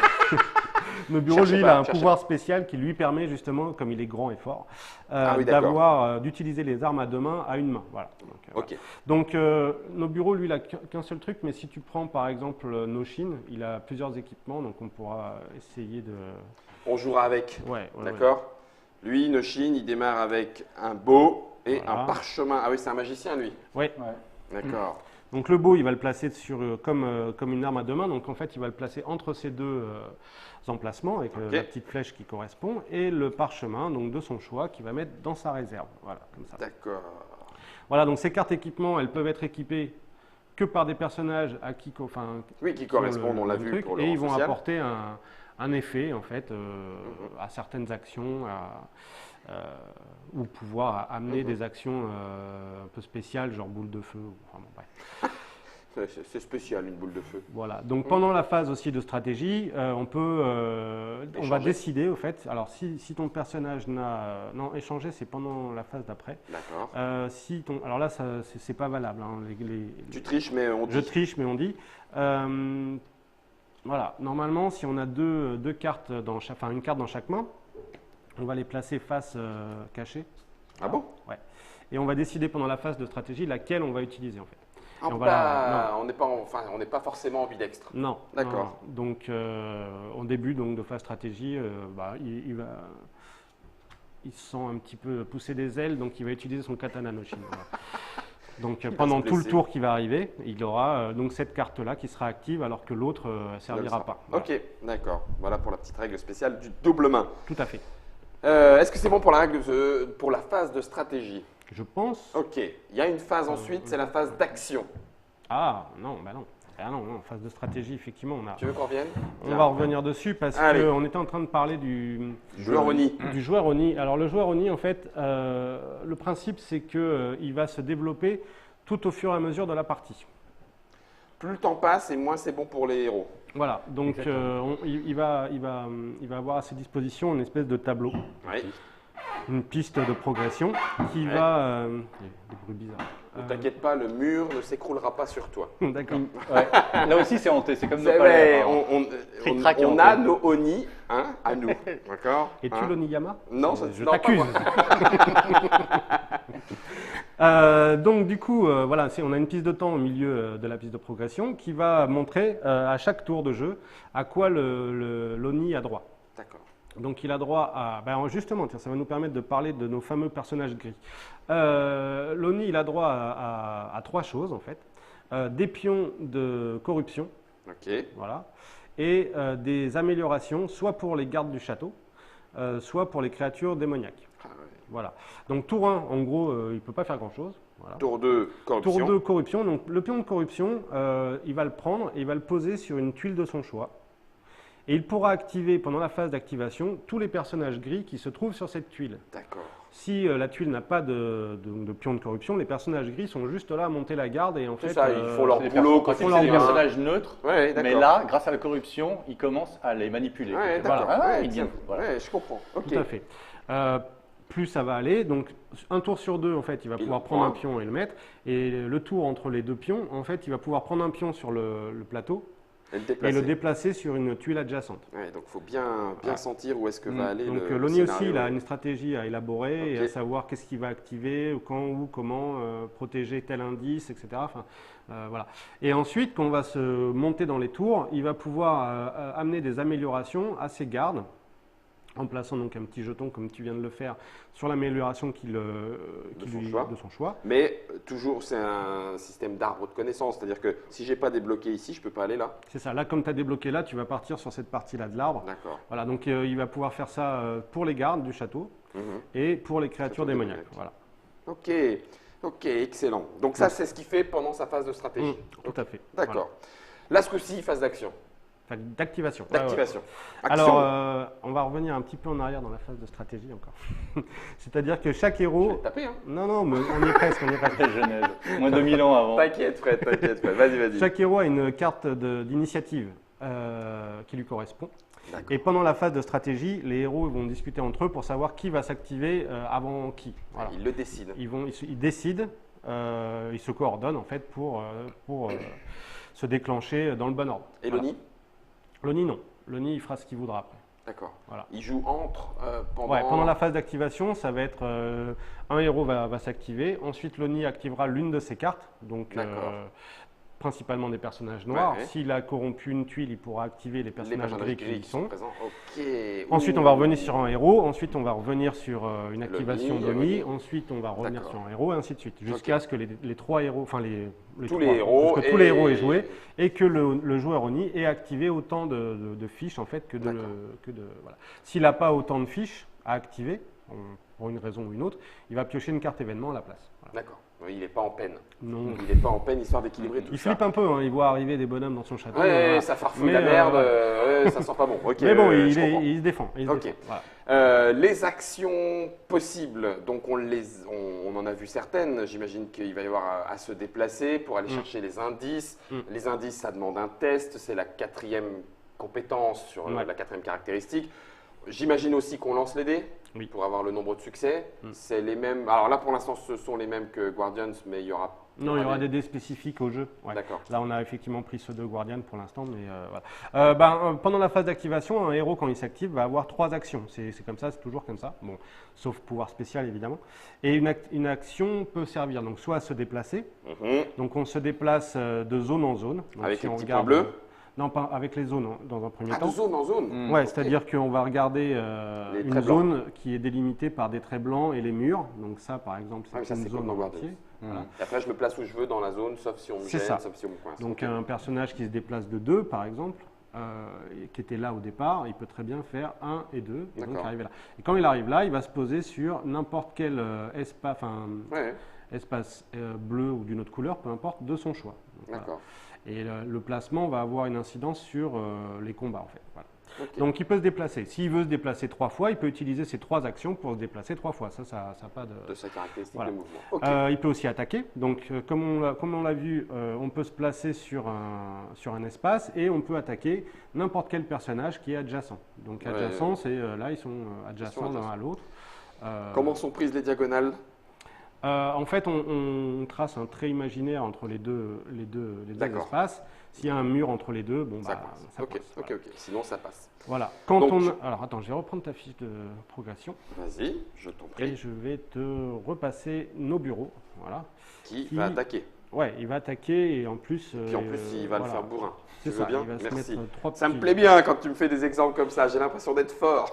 nos bureaux, Cherchez lui, il pas, a un cherchez pouvoir spécial qui lui permet justement, comme il est grand et fort, Ah oui, d'accord. d'utiliser les armes à deux mains à une main. Voilà. Donc, Ok. Donc, nos bureaux, lui, il n'a qu'un seul truc, mais si tu prends par exemple Noshin, il a plusieurs équipements, donc on pourra essayer de. On jouera avec. Ouais, D'accord. Lui, Noshin, il démarre avec un beau et Voilà. un parchemin. Ah oui, c'est un magicien, lui. Ouais. D'accord. Donc le beau, il va le placer comme une arme à deux mains, donc en fait, il va le placer entre ces deux emplacements avec Ok. la petite flèche qui correspond et le parchemin, donc de son choix, qu'il va mettre dans sa réserve. Voilà, comme ça. D'accord. Voilà, donc ces cartes équipement, elles peuvent être équipées que par des personnages à qui, enfin, Oui, qui qui ont correspondent, on l'a le vu truc, pour le et rang ils vont social. apporter un effet en fait à certaines actions, ou pouvoir amener des actions un peu spéciales, genre boule de feu. Enfin, bon, bref. C'est spécial, une boule de feu. Voilà. Donc pendant la phase aussi de stratégie, on va Échanger. décider au fait. Alors si ton personnage non, échanger, c'est pendant la phase d'après. D'accord. Alors là, c'est pas valable, hein. Tu triches, mais on dit. Je triche, mais on dit. Voilà. Normalement, si on a deux cartes enfin une carte dans chaque main, on va les placer face cachée. Ah bon? Ouais. Et on va décider pendant la phase de stratégie laquelle on va utiliser en fait. Ah, Et on va on n'est pas forcément ambidextre. Non. D'accord. Non. Donc, au début donc, de phase stratégie, il se sent un petit peu pousser des ailes, donc il va utiliser son katana no Shin. Voilà. Donc, va pendant se tout le blesser. tour qui va arriver, il aura donc cette carte-là qui sera active alors que l'autre ne servira pas. Voilà. Ok, d'accord. Voilà pour la petite règle spéciale du double main. Tout à fait. Est-ce que c'est bon pour pour la phase de stratégie? Je pense. Ok. Il y a une phase ensuite, c'est la phase d'action. Ah non, bah non. Ah non, phase de stratégie, effectivement, Tu veux qu'on revienne? on va revenir dessus parce Allez. qu'on était en train de parler du Joueur Oni. joueur Oni. Alors le joueur Oni, en fait, le principe c'est qu'il va se développer tout au fur et à mesure de la partie. Plus le temps passe et moins c'est bon pour les héros. Voilà, donc il va avoir à ses dispositions une espèce de tableau, Oui. une piste de progression qui Ouais. va... il y a des bruits bizarres. Ne t'inquiète pas, le mur ne s'écroulera pas sur toi. D'accord. Ouais. Là aussi, c'est hanté, c'est comme nos C'est palais. vrai, apparemment. Tric-trac et on on a fait. nos Oni à nous. D'accord? Es-tu Hein? l'Oniyama? Non, Je non, pas t'accuse. moi. Donc du coup, voilà, on a une piste de temps au milieu de la piste de progression qui va montrer à chaque tour de jeu à quoi l'Oni a droit. D'accord. Donc il a droit à... justement, tiens, ça va nous permettre de parler de nos fameux personnages gris. L'Oni, il a droit à trois choses en fait. Des pions de corruption, Ok. voilà, et des améliorations, soit pour les gardes du château, soit pour les créatures démoniaques. Ah ouais. Voilà. Donc tour 1, en gros, il ne peut pas faire grand-chose. Voilà. Tour 2, corruption. Tour 2, corruption. Donc le pion de corruption, il va le prendre et il va le poser sur une tuile de son choix. Et il pourra activer pendant la phase d'activation tous les personnages gris qui se trouvent sur cette tuile. D'accord. Si la tuile n'a pas de pion de corruption, les personnages gris sont juste là à monter la garde et en C'est fait, ça, ils font leur C'est des boulot perso- quand c'est ils des font leur personnages neutres, Ouais, d'accord. mais là, grâce à la corruption, ils commencent à les manipuler. Ouais, Voilà. d'accord. Ah, Ouais, ils viennent. Voilà. ouais, je comprends. Ok. Tout à fait. Plus ça va aller, donc un tour sur deux, en fait, il va Il pouvoir en prendre prend un pion et le mettre. Et le tour entre les deux pions, en fait, il va pouvoir prendre un pion sur le plateau Et le et déplacer. le déplacer sur une tuile adjacente. Ouais, donc il faut bien sentir où est-ce que va aller Donc le l'Oni aussi, scénario. il a une stratégie à élaborer et Ok. à savoir qu'est-ce qu'il va activer, quand, où, comment, protéger tel indice, etc. Enfin, voilà. Et ensuite, quand on va se monter dans les tours, il va pouvoir amener des améliorations à ses gardes en plaçant donc un petit jeton comme tu viens de le faire sur l'amélioration de son choix. Mais toujours, c'est un système d'arbre de connaissances, c'est-à-dire que si j'ai pas débloqué ici, je peux pas aller là. C'est ça, là comme tu as débloqué là, tu vas partir sur cette partie-là de l'arbre. D'accord. Voilà, donc il va pouvoir faire ça pour les gardes du château et pour les créatures démoniaques. Voilà. Ok, ok, excellent. Donc ça, c'est ce qu'il fait pendant sa phase de stratégie. Tout à fait. D'accord. Là, ce coup-ci, phase d'action. D'activation. D'activation. Alors, on va revenir un petit peu en arrière dans la phase de stratégie encore. C'est-à-dire que chaque héros. Je vais te taper, hein. Non, mais on y est presque, Genèse. Moins de 2000 ans avant. T'inquiète, Fred, t'inquiète, Fred. Vas-y. Chaque héros a une carte d'initiative qui lui correspond. Et pendant la phase de stratégie, les héros vont discuter entre eux pour savoir qui va s'activer avant qui. Voilà. Ils le décident. Ils décident, ils se coordonnent en fait pour se déclencher dans le bon ordre. Et Loni ? Loni, non. Loni, il fera ce qu'il voudra après. D'accord. Voilà. Il joue entre pendant… Ouais, pendant la phase d'activation, ça va être un héros va s'activer. Ensuite, Loni activera l'une de ses cartes, donc principalement des personnages noirs. Ouais. S'il a corrompu une tuile, il pourra activer les personnages gris qui y sont. présents. Ok. Ensuite, on va revenir sur un héros. Ensuite, on va revenir sur une activation Loni, d'Oni. Ensuite, on va revenir sur un héros, et ainsi de suite. Jusqu'à ce que les trois héros, enfin tous les héros aient joué et que le joueur Oni ait activé autant de fiches en fait que de voilà. S'il n'a pas autant de fiches à activer, pour une raison ou une autre, il va piocher une carte événement à la place. Voilà. D'accord. Il n'est pas en peine. Non. Il n'est pas en peine, histoire d'équilibrer tout ça. Il flippe un peu, hein, il voit arriver des bonhommes dans son château. Ouais, ça farfouille la merde, ça sent pas bon. Okay, mais bon, il se défend. Voilà. Les actions possibles, donc on en a vu certaines. J'imagine qu'il va y avoir à se déplacer pour aller chercher les indices. Les indices, ça demande un test. C'est la 4e compétence sur la 4e caractéristique. J'imagine aussi qu'on lance les dés pour avoir le nombre de succès. C'est les mêmes. Alors là, pour l'instant, ce sont les mêmes que Guardians, mais il y aura. Non, il y aura des dés spécifiques au jeu. Ouais. D'accord. Là, on a effectivement pris ceux de Guardian pour l'instant, mais voilà. Pendant la phase d'activation, un héros, quand il s'active, va avoir 3 actions. C'est comme ça, c'est toujours comme ça. Bon, sauf pouvoir spécial, évidemment. Et une action peut servir donc soit à se déplacer. Donc, on se déplace de zone en zone. Donc, avec les petits points bleus. Non, pas avec les zones dans un premier temps. De zone en zone. Ouais, c'est-à-dire qu'on va regarder une zone qui est délimitée par des traits blancs et les murs. Donc ça, par exemple, c'est une zone entière. Voilà. Et après, je me place où je veux dans la zone, sauf si on me gêne, sauf si on me coince. Donc un personnage qui se déplace de 2, par exemple, qui était là au départ, il peut très bien faire 1 et 2, et donc arriver là. Et quand il arrive là, il va se poser sur n'importe quel espace bleu ou d'une autre couleur, peu importe, de son choix. Donc, d'accord. Voilà. Et le placement va avoir une incidence sur les combats, en fait. Voilà. Okay. Donc, il peut se déplacer. S'il veut se déplacer 3 fois, il peut utiliser ces 3 actions pour se déplacer 3 fois. Ça n'a pas de sa caractéristique voilà. de mouvement. Okay. Il peut aussi attaquer. Donc, comme on l'a vu, on peut se placer sur un espace et on peut attaquer n'importe quel personnage qui est adjacent. Donc, adjacent, c'est là, ils sont adjacents l'un à l'autre. Comment sont prises les diagonales ? En fait, on trace un trait imaginaire entre les deux espaces. S'il y a un mur entre les deux, bon, ça passe. Ok. Sinon, ça passe. Voilà. Alors, attends, je vais reprendre ta fiche de progression. Vas-y, je t'en prie. Et je vais te repasser nos bureaux. Voilà. Qui va attaquer. Ouais, il va attaquer et en plus. Puis en plus, il va le faire bourrin. Tu veux bien ? Merci. Ça me plaît bien quand tu me fais des exemples comme ça. J'ai l'impression d'être fort.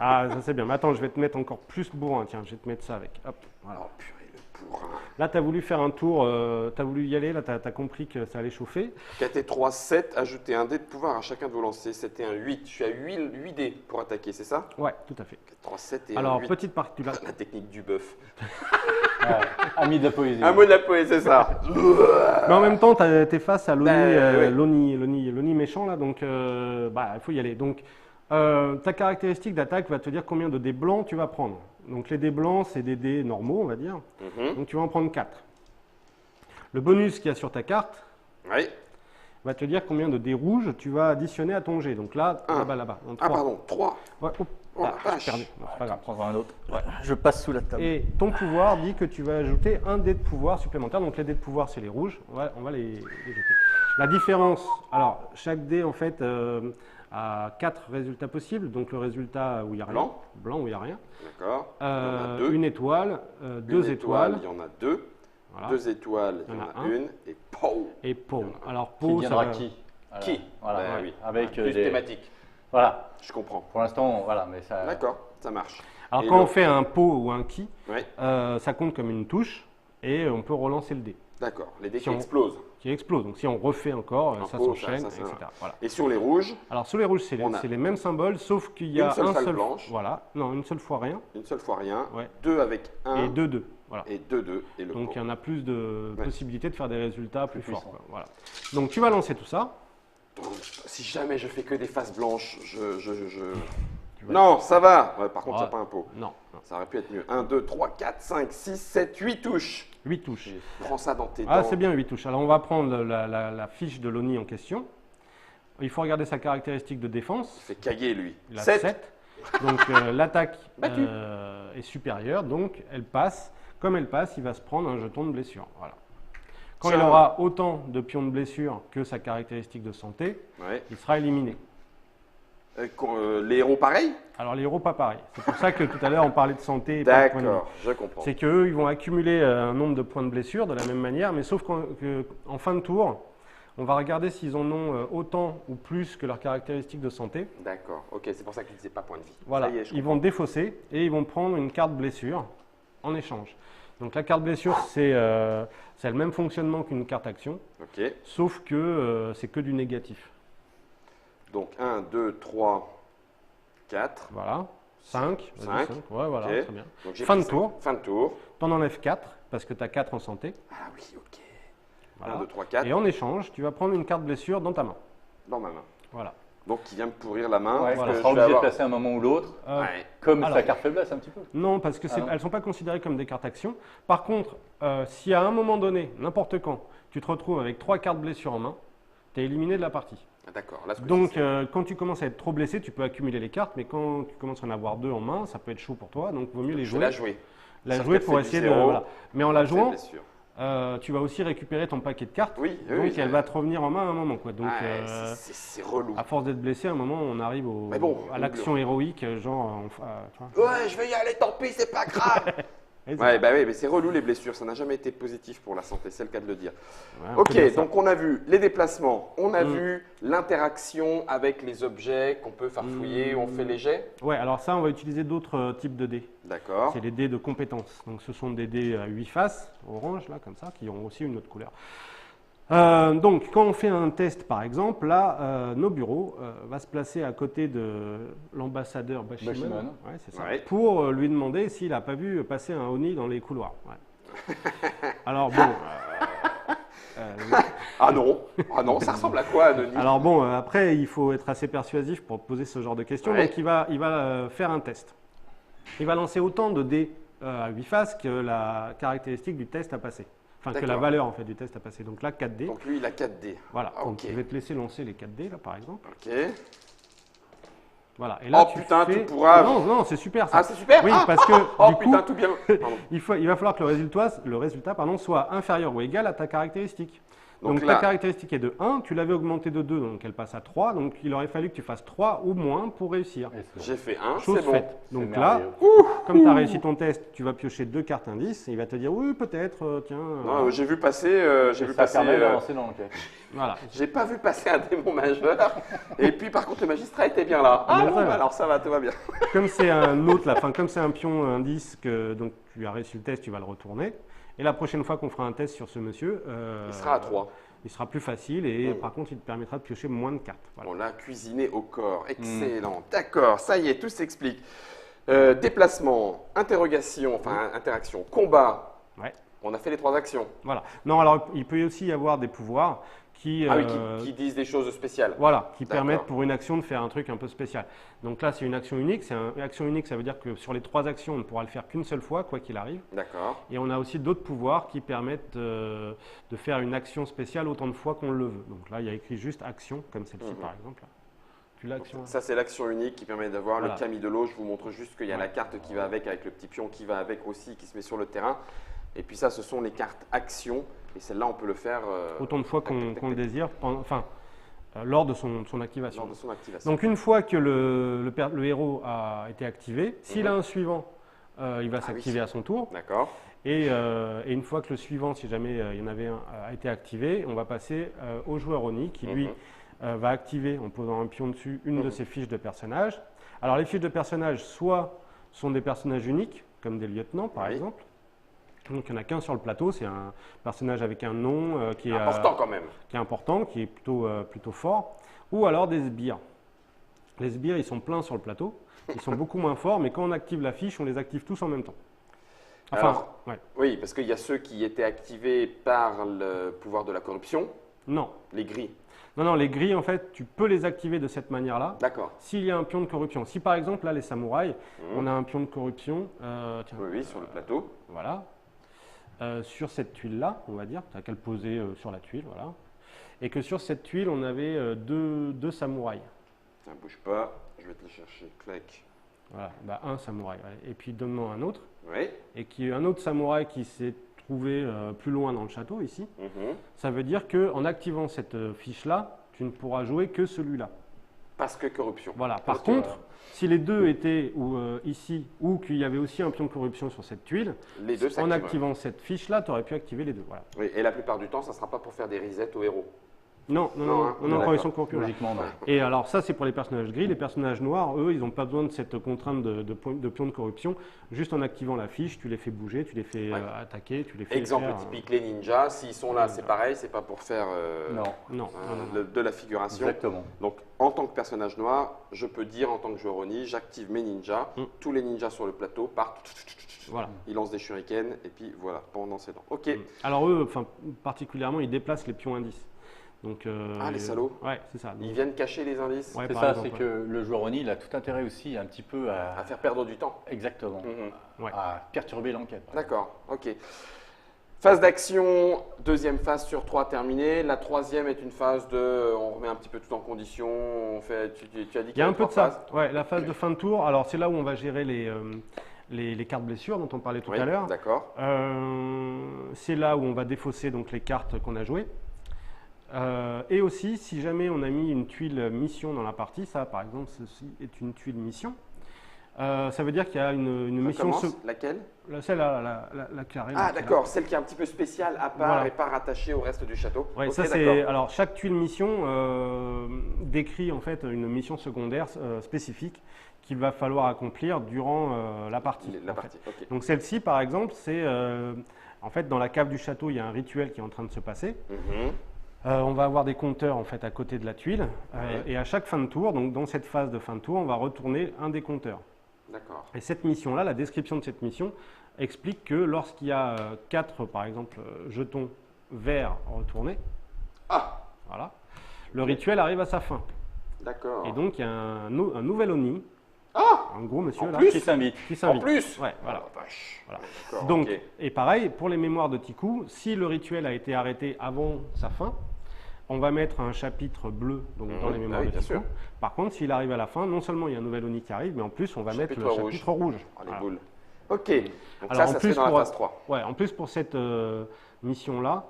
Ah, ça c'est bien. Mais attends, je vais te mettre encore plus bourrin. Tiens, je vais te mettre ça avec. Hop. Voilà. Oh purée, le bourrin. Là, tu as voulu faire un tour, tu as voulu y aller, là, tu as compris que ça allait chauffer. KT3, 7, ajouter un dé de pouvoir à chacun de vos lancers. C'était un 8. Je suis à 8 dés pour attaquer, c'est ça ? Ouais, tout à fait. KT3, 7 et alors, un 8. petite particularité. La technique du bœuf. Ami de la poésie. Un mot de la poésie, c'est ça. Mais en même temps, tu es face à Loni méchant, là, donc il faut y aller. Donc, ta caractéristique d'attaque va te dire combien de dés blancs tu vas prendre. Donc, les dés blancs, c'est des dés normaux, on va dire. Donc, tu vas en prendre 4. Le bonus qu'il y a sur ta carte va te dire combien de dés rouges tu vas additionner à ton jet. Donc là, là-bas. 3. Ouais, j'ai perdu. Non, c'est pas grave. Prendre un autre. Ouais. Je passe sous la table. Et ton pouvoir dit que tu vas ajouter un dé de pouvoir supplémentaire. Donc les dés de pouvoir, c'est les rouges. On va les jeter. La différence, alors chaque dé en fait a 4 résultats possibles. Donc le résultat où il y a rien. Blanc où il n'y a rien. D'accord. Une étoile, 2 étoiles. Il y en a 2. Voilà. 2 étoiles, il y en a une. Et Pow. Alors Pow, qui viendra qui Qui voilà. Oui. Avec plus thématique. Voilà. Je comprends. Pour l'instant, voilà, mais ça. D'accord, ça marche. Alors Et quand on donc- fait un pot ou un qui, Ouais, ça compte comme une touche et on peut relancer le dé d'accord. Les dés Si qui on- explosent. qui explose. Donc si on refait encore, Un ça pot, s'enchaîne, ça, etc. Voilà. Et sur les rouges, Alors sur les rouges, c'est On a les mêmes symboles, sauf qu'il y a une seule un face seul. blanche. Voilà. Non, une seule fois rien. une seule fois rien. Ouais. 2 avec 1 Et 2-2. Voilà. et 2-2 et le Donc pot. il y en a plus de Ouais. possibilités de faire des résultats plus Plus forts. puissants. Quoi. Voilà. Donc tu vas lancer tout ça. Donc, si jamais je fais que des faces blanches, Tu vas- Non, ça va. Ouais, par contre, Ah. il n'y a pas un pot. Non, non. Ça aurait pu être mieux. 1, 2, 3, 4, 5, 6, 7, 8 touches. 8 touches. Prends ça dans tes Ah, dents. c'est bien 8 touches. Alors on va prendre la fiche de l'ONI en question. Il faut regarder sa caractéristique de Il défense. fait caguer, lui. Il a 7. 7. Donc l'attaque Battu. est supérieure, donc elle passe. Comme elle passe, il va se prendre un jeton de blessure. Voilà. Quand Tiens. il aura autant de pions de blessure que sa caractéristique de santé, Ouais. il sera éliminé. Les héros, pareil. Alors les héros, pas pareil. C'est pour ça que tout à l'heure on parlait de santé et pas de points de vie. D'accord, je comprends. C'est qu'eux, ils vont accumuler un nombre de points de blessure de la même manière, mais sauf qu'en fin de tour, on va regarder s'ils en ont autant ou plus que leurs caractéristiques de santé. D'accord, ok, c'est pour ça qu'il ne disait pas point de vie. Voilà, Ça y est, je ils vont défausser et ils vont prendre une carte blessure en échange. Donc la carte blessure, c'est le même fonctionnement qu'une carte action, comprends. Ok, sauf que c'est que du négatif. donc 1, 2, 3, 4. Voilà, 5. Cinq. Ouais, voilà, Ok. très bien. Donc j'ai Fin pris de tour. cinq. Fin de tour. T'en enlèves 4 parce que tu as 4 en santé. Ah oui, ok. Voilà. 1, 2, 3, 4 Et en échange, tu vas prendre une carte blessure dans ta main. dans ma main. Voilà. Donc qui vient me pourrir la main. Ouais, parce on que sera je vais obligé de avoir- placer un moment ou l'autre, Ouais. comme Alors- sa carte faiblesse un petit peu. Non, parce que Ah non. elles ne sont pas considérées comme des cartes actions. Par contre, si à un moment donné, n'importe quand, tu te retrouves avec 3 cartes blessures en main, tu es éliminé de la partie. Ah, d'accord, là ce coup-ci, Donc, c'est- quand tu commences à être trop blessé, tu peux accumuler les cartes, mais quand tu commences à en avoir 2 en main, ça peut être chaud pour toi. Donc, il vaut mieux les je vais jouer. la jouer. La Sauf jouer qu'elle pour fait du essayer de. zéro. Voilà. Mais en la C'est jouant, blessure. tu vas aussi récupérer ton paquet de cartes. Oui, oui, Donc, oui, elle va te revenir en main à un moment. Quoi. Donc, Ouais, c'est relou. à force d'être blessé, à un moment, on arrive Mais bon, à l'action héroïque, genre. Tu vois. Ouais, je vais y aller, tant pis, c'est pas grave. Et c'est- Ouais, bah oui, mais c'est relou les blessures, ça n'a jamais été positif pour la santé, c'est le cas de le dire. ouais, on peut dire Ok, ça. donc on a vu les déplacements, on a Mm. vu l'interaction avec les objets qu'on peut farfouiller, on fait les jets. Ouais, alors ça, on va utiliser d'autres types de dés. D'accord. C'est les dés de compétences. Donc, ce sont des dés à 8 faces, orange, là, comme ça, qui ont aussi une autre couleur. Donc, quand on fait un test, par exemple, là, nos bureaux va se placer à côté de l'ambassadeur Bashimon, Bashimon. ouais, c'est ça, Ouais. pour lui demander s'il n'a pas vu passer un Oni dans les couloirs. Ouais. Alors, bon. Ah non, ça ressemble à quoi, Anony? Alors bon, après, il faut être assez persuasif pour poser ce genre de questions. Ouais. Donc, il va faire un test. Il va lancer autant de dés à 8 faces que la caractéristique du test à passer. Enfin, que la D'accord. valeur en fait, du test à passer. Donc là, 4 dés. Donc lui, il a 4 dés. Voilà. Ah, Donc, ok. je vais te laisser lancer les 4 dés, là, par exemple. Ok. Voilà. Et là, Oh, tu putain, fais... tout pourrave. Non, non, c'est super ça. Ah, c'est super. Oui, Ah, parce que oh du coup, putain, tout bien. Pardon. il va falloir que le résultat soit inférieur ou égal à ta caractéristique. Donc Donc là- ta caractéristique est de 1, tu l'avais augmentée de 2, donc elle passe à 3. Donc il aurait fallu que tu fasses 3 ou moins pour réussir. Et c'est- J'ai fait 1, Chose c'est bon. faite. Donc c'est là, merveilleux. comme tu as réussi ton test, tu vas piocher 2 cartes indices et il va te dire oui, peut-être, tiens. Non, j'ai vu passer, j'ai Et vu ça passer. permet d'avancer dans l'enquête. Voilà. J'ai pas vu passer un démon majeur. Et puis par contre, le magistrat était bien là. Ah Mais bon, ça va. bah, alors ça va, tout va bien. Comme c'est un autre, comme c'est un pion indice que donc tu as réussi le test, tu vas le retourner. Et la prochaine fois qu'on fera un test sur ce monsieur, Il sera à 3. il sera plus facile et Mm. par contre, il te permettra de piocher moins de cartes. Voilà. On l'a cuisiné au corps. Mm. Excellent. D'accord, ça y est, tout s'explique. Déplacement, interrogation, enfin interaction, combat. Ouais. On a fait les 3 actions. Voilà. Non, alors il peut aussi y avoir des pouvoirs qui, Ah oui, qui disent des choses spéciales. voilà, qui D'accord. permettent pour une action de faire un truc un peu spécial. Donc là, c'est une action unique. Une action unique, ça veut dire que sur les 3 actions, on ne pourra le faire qu'une seule fois, quoi qu'il arrive. D'accord. Et on a aussi d'autres pouvoirs qui permettent de faire une action spéciale autant de fois qu'on le veut. Donc là, il y a écrit juste action, comme celle-ci Mhm. par exemple. Là. Tu l'as action. Ça, c'est l'action unique qui permet d'avoir Voilà. le Camille de l'eau. Je vous montre juste qu'il y a Ouais. la carte qui va avec le petit pion qui va avec aussi, qui se met sur le terrain. Et puis ça, ce sont les cartes actions. Et celle-là, on peut le faire Autant de fois tac, tac, tac, qu'on le tac, désire, lors de son activation. lors de son activation. Donc une fois que le héros a été activé, s'il a un suivant, il va Ah s'activer oui. à son tour. D'accord. Et une fois que le suivant, si jamais il y en avait un, a été activé, on va passer au joueur Oni qui lui Mhm. va activer, en posant un pion dessus, une de ses fiches de personnage. Alors les fiches de personnage, soit sont des personnages uniques, comme des lieutenants par exemple. Donc il n'y en a qu'un sur le plateau, c'est un personnage avec un nom qui est Important quand même. qui est important, qui est plutôt fort. Ou alors des sbires. Les sbires, ils sont pleins sur le plateau, ils sont beaucoup moins forts, mais quand on active la fiche, on les active tous en même temps. Enfin, Alors, ouais. oui, parce qu'il y a ceux qui étaient activés par le pouvoir de la corruption, Non. les gris. Non, les gris, en fait, tu peux les activer de cette manière-là. D'accord. S'il y a un pion de corruption. Si par exemple, là, les samouraïs, on a un pion de corruption, tiens, Oui, sur le plateau. voilà, sur cette tuile-là, on va dire, tu n'as qu'à le poser sur la tuile, voilà. Et que sur cette tuile, on avait deux samouraïs. Tiens, bouge pas, je vais te le chercher. Clac. Voilà, bah, un samouraï. Ouais. Et puis donne-moi un autre. Oui. Et qui est un autre samouraï qui s'est trouvé plus loin dans le château, ici. Mhm. Ça veut dire qu'en activant cette fiche-là, tu ne pourras jouer que celui-là. Parce que corruption. Voilà. Par Parce que, contre, si les deux étaient ici, ou qu'il y avait aussi un pion de corruption sur cette tuile, les deux en s'activent. activant cette fiche-là, tu aurais pu activer les deux. Voilà. Oui, et la plupart du temps, ça ne sera pas pour faire des resets aux héros. Non, Non, hein, non, quand d'accord. ils sont corrompus. Voilà. Logiquement, non. Et alors ça, c'est pour les personnages gris. Les personnages noirs, eux, ils n'ont pas besoin de cette contrainte de pion de corruption. Juste en activant la fiche, tu les fais bouger, tu les fais Ouais. attaquer, tu les fais Exemple faire, typique, les ninjas, s'ils sont là, c'est pareil, c'est pas pour faire Non, non. de la figuration. exactement. Donc, en tant que personnage noir, je peux dire en tant que joueur Oni, j'active mes ninjas. Tous les ninjas sur le plateau partent. Voilà. Ils lancent des shurikens et puis voilà, pendant ces temps. Ok. Alors eux, enfin, particulièrement, ils déplacent les pions indices. Donc, Ah, les salauds. Ouais, c'est ça. Ils viennent cacher les indices Ouais, C'est par ça, exemple, c'est que le joueur Oni, il a tout intérêt aussi un petit peu à faire perdre du temps. exactement, Mhm. Ouais. à perturber l'enquête. D'accord, ok. Phase d'action, deuxième phase sur 3 terminée. La troisième est une phase de, on remet un petit peu tout en condition. On fait, tu as dit Il qu'il y a un avait peu de 3 ça. phases. Ouais, la phase de fin de tour. Alors, c'est là où on va gérer les cartes blessures dont on parlait tout Oui, à l'heure. d'accord. C'est là où on va défausser donc les cartes qu'on a jouées. Et aussi, si jamais on a mis une tuile mission dans la partie, ça par exemple, ceci est une tuile mission. Ça veut dire qu'il y a une On mission. commence. Laquelle Celle-là, la carrée. Ah, là, qui est là. d'accord, celle qui est un petit peu spéciale à part Voilà. et pas rattachée au reste du château. Ouais, Ok, ça d'accord. c'est. Alors chaque tuile mission décrit en fait une mission secondaire spécifique qu'il va falloir accomplir durant la partie. La en fait. partie, ok. Donc celle-ci par exemple, c'est en fait dans la cave du château, il y a un rituel qui est en train de se passer. Mhm. On va avoir des compteurs en fait à côté de la tuile Ouais. et à chaque fin de tour, donc dans cette phase de fin de tour, on va retourner un des compteurs. D'accord. Et cette mission-là, la description de cette mission explique que lorsqu'il y a 4 par exemple jetons verts retournés, Ah, voilà, le rituel arrive à sa fin. d'accord. Et donc il y a un nouvel Oni, un gros monsieur En là, plus Qui s'invite. qui En s'invite. plus Ouais, voilà. Oh, vache. Voilà. D'accord, Donc, ok. et pareil, pour les mémoires de Tiku, si le rituel a été arrêté avant sa fin, on va mettre un chapitre bleu donc, dans les Ah mémoires oui, de bien Tiku. sûr. Par contre, s'il arrive à la fin, non seulement il y a un nouvel Oni qui arrive, mais en plus, on va mettre le Chapitre rouge. chapitre rouge. Oh, les Voilà. boules. Ok. Donc Alors, ça, en ça se plus, fait dans la pour- phase 3. Ouais, en plus, pour cette mission-là,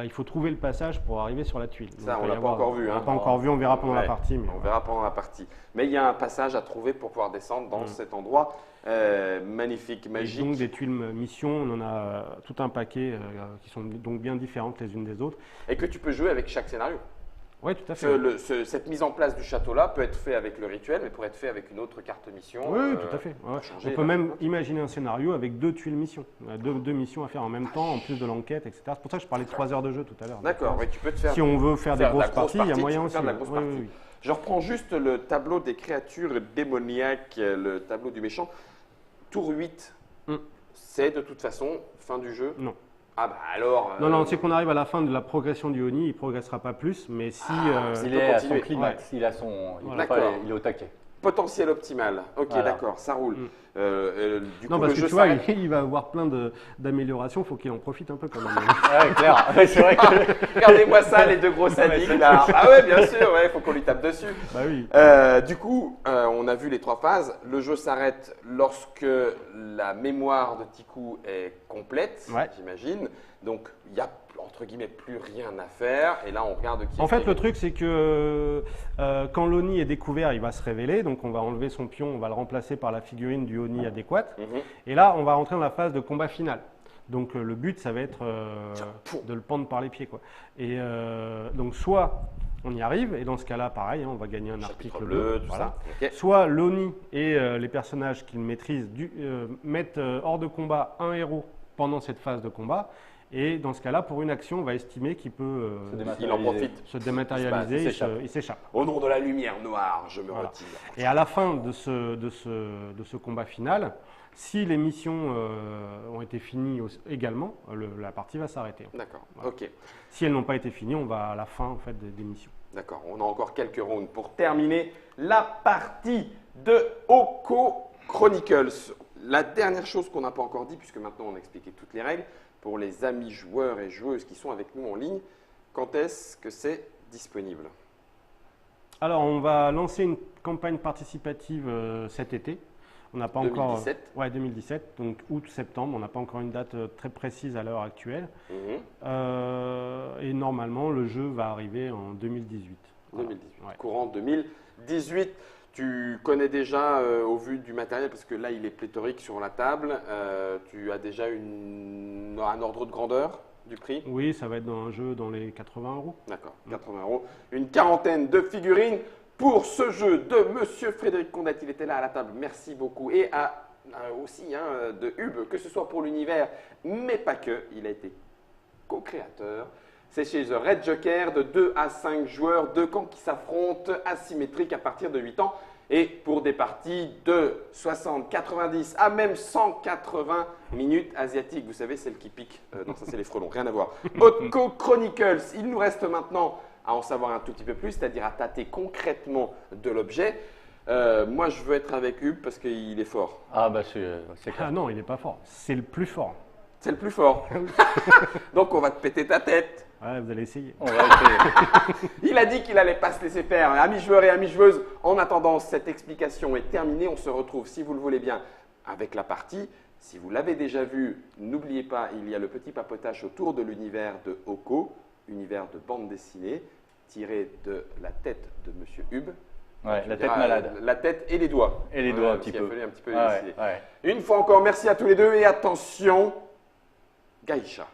il faut trouver le passage pour arriver sur la tuile. Ça, Donc, il on va l'a y pas encore vu, On l'a hein. pas encore vu, on verra pendant la Ouais, partie. Mais On verra pendant la partie. Mais il y a un passage à trouver pour pouvoir descendre dans cet endroit magnifique, Et magique. donc des tuiles mission, on en a tout un paquet qui sont donc bien différentes les unes des autres. Et que tu peux jouer avec chaque scénario. Oui, tout à fait. Cette mise en place du château-là peut être fait avec le rituel, mais pourrait être fait avec une autre carte mission. Oui, tout à fait. Ouais. changer On peut la- même imaginer un scénario avec 2 tuiles missions, deux missions à faire en même temps, en plus de l'enquête, etc. C'est pour ça que je parlais de 3 heures de jeu tout à l'heure. D'accord, Donc, oui, tu peux te faire. Si on veut faire des faire de la grosses grosse parties, il y a partie, moyen tu peux aussi. faire de la grosse Oui, partie. oui, oui. Je reprends juste le tableau des créatures démoniaques, le tableau du méchant. Tour 8, Mm. c'est de toute façon fin du jeu. Non. Ah bah alors. Non, c'est qu'on arrive à la fin de la progression du Oni, il ne progressera pas plus, mais si. c'est- Il peut est à son continuer. climax, il a son, il, Voilà. peut pas- D'accord. il est au taquet. Potentiel optimal. Ok, Voilà. d'accord, ça roule. Mm. Du non, coup, parce le que jeu tu vois, s'arrête. il va avoir plein d'améliorations, il faut qu'il en profite un peu quand même. Ouais, clair. Ouais, c'est vrai que. Regardez-moi ça, les deux gros sadiques là. Ah ouais, bien sûr, il faut qu'on lui tape dessus. Bah oui. Du coup, on a vu les 3 phases. Le jeu s'arrête lorsque la mémoire de Tiku est complète, Ouais. j'imagine. Donc, il n'y a entre guillemets plus rien à faire. Et là, on regarde qui En est fait, qui le est- truc, c'est que quand l'Oni est découvert, il va se révéler. Donc, on va enlever son pion, on va le remplacer par la figurine du Oni adéquate. Mhm. Et là, on va rentrer dans la phase de combat final. Donc, le but, ça va être Poum. de le pendre par les pieds, quoi. Et donc, soit on y arrive, et dans ce cas-là, pareil, hein, on va gagner un Chapitre article bleu, bleu. tout Voilà. ça. Ok. Soit l'ONI et les personnages qu'il maîtrise mettent hors de combat un héros pendant cette phase de combat. Et dans ce cas-là, pour une action, on va estimer qu'il peut Il en profite. se dématérialiser, Il s'échappe. il s'échappe. Au nom de la lumière noire, je me Voilà. retire. Et à la fin de ce combat final, si les missions ont été finies également, la partie va s'arrêter. D'accord, Voilà. ok. Si elles n'ont pas été finies, on va à la fin en fait, des missions. D'accord, on a encore quelques rounds pour terminer la partie de Oko Chronicles. La dernière chose qu'on n'a pas encore dit, puisque maintenant on a expliqué toutes les règles, pour les amis joueurs et joueuses qui sont avec nous en ligne, quand est-ce que c'est disponible? Alors, on va lancer une campagne participative cet été. On n'a pas 2017. encore. Ouais, 2017, donc août-septembre. On n'a pas encore une date très précise à l'heure actuelle. Mhm. Et normalement, le jeu va arriver en 2018. Voilà. 2018. Ouais. Courant 2018. Tu connais déjà, au vu du matériel, parce que là il est pléthorique sur la table, tu as déjà un ordre de grandeur du prix? Oui, ça va être dans un jeu dans les 80 €. D'accord, 80 €. Une quarantaine de figurines pour ce jeu de Monsieur Frédéric Condette. Il était là à la table, merci beaucoup. Et aussi de Hub, que ce soit pour l'univers, mais pas que. Il a été co-créateur. C'est chez The Red Joker, de 2 à 5 joueurs, 2 camps qui s'affrontent, asymétriques à partir de 8 ans. Et pour des parties de 60, 90 à même 180 minutes asiatiques. Vous savez, celles qui piquent. Non, ça c'est les frelons, rien à voir. Oko Chronicles, il nous reste maintenant à en savoir un tout petit peu plus, c'est-à-dire à tâter concrètement de l'objet. Moi, je veux être avec Hub parce qu'il est fort. Ah bah c'est clair. Ah non, il n'est pas fort. C'est le plus fort. C'est le plus fort. Donc, on va te péter ta tête. Ouais, vous allez essayer. On va essayer. Il a dit qu'il allait pas se laisser faire. Amis joueurs et amies joueuses, en attendant, cette explication est terminée. On se retrouve, si vous le voulez bien, avec la partie. Si vous l'avez déjà vu, n'oubliez pas, il y a le petit papotage autour de l'univers de Oko, univers de bande dessinée, tiré de la tête de Monsieur Hub. Ouais, Tu la diras, tête malade. La tête et les doigts. Et les doigts un parce petit qu'il peu. a fallu un petit peu Ah les décider. ouais. Une fois encore, merci à tous les deux et attention, Gaïcha.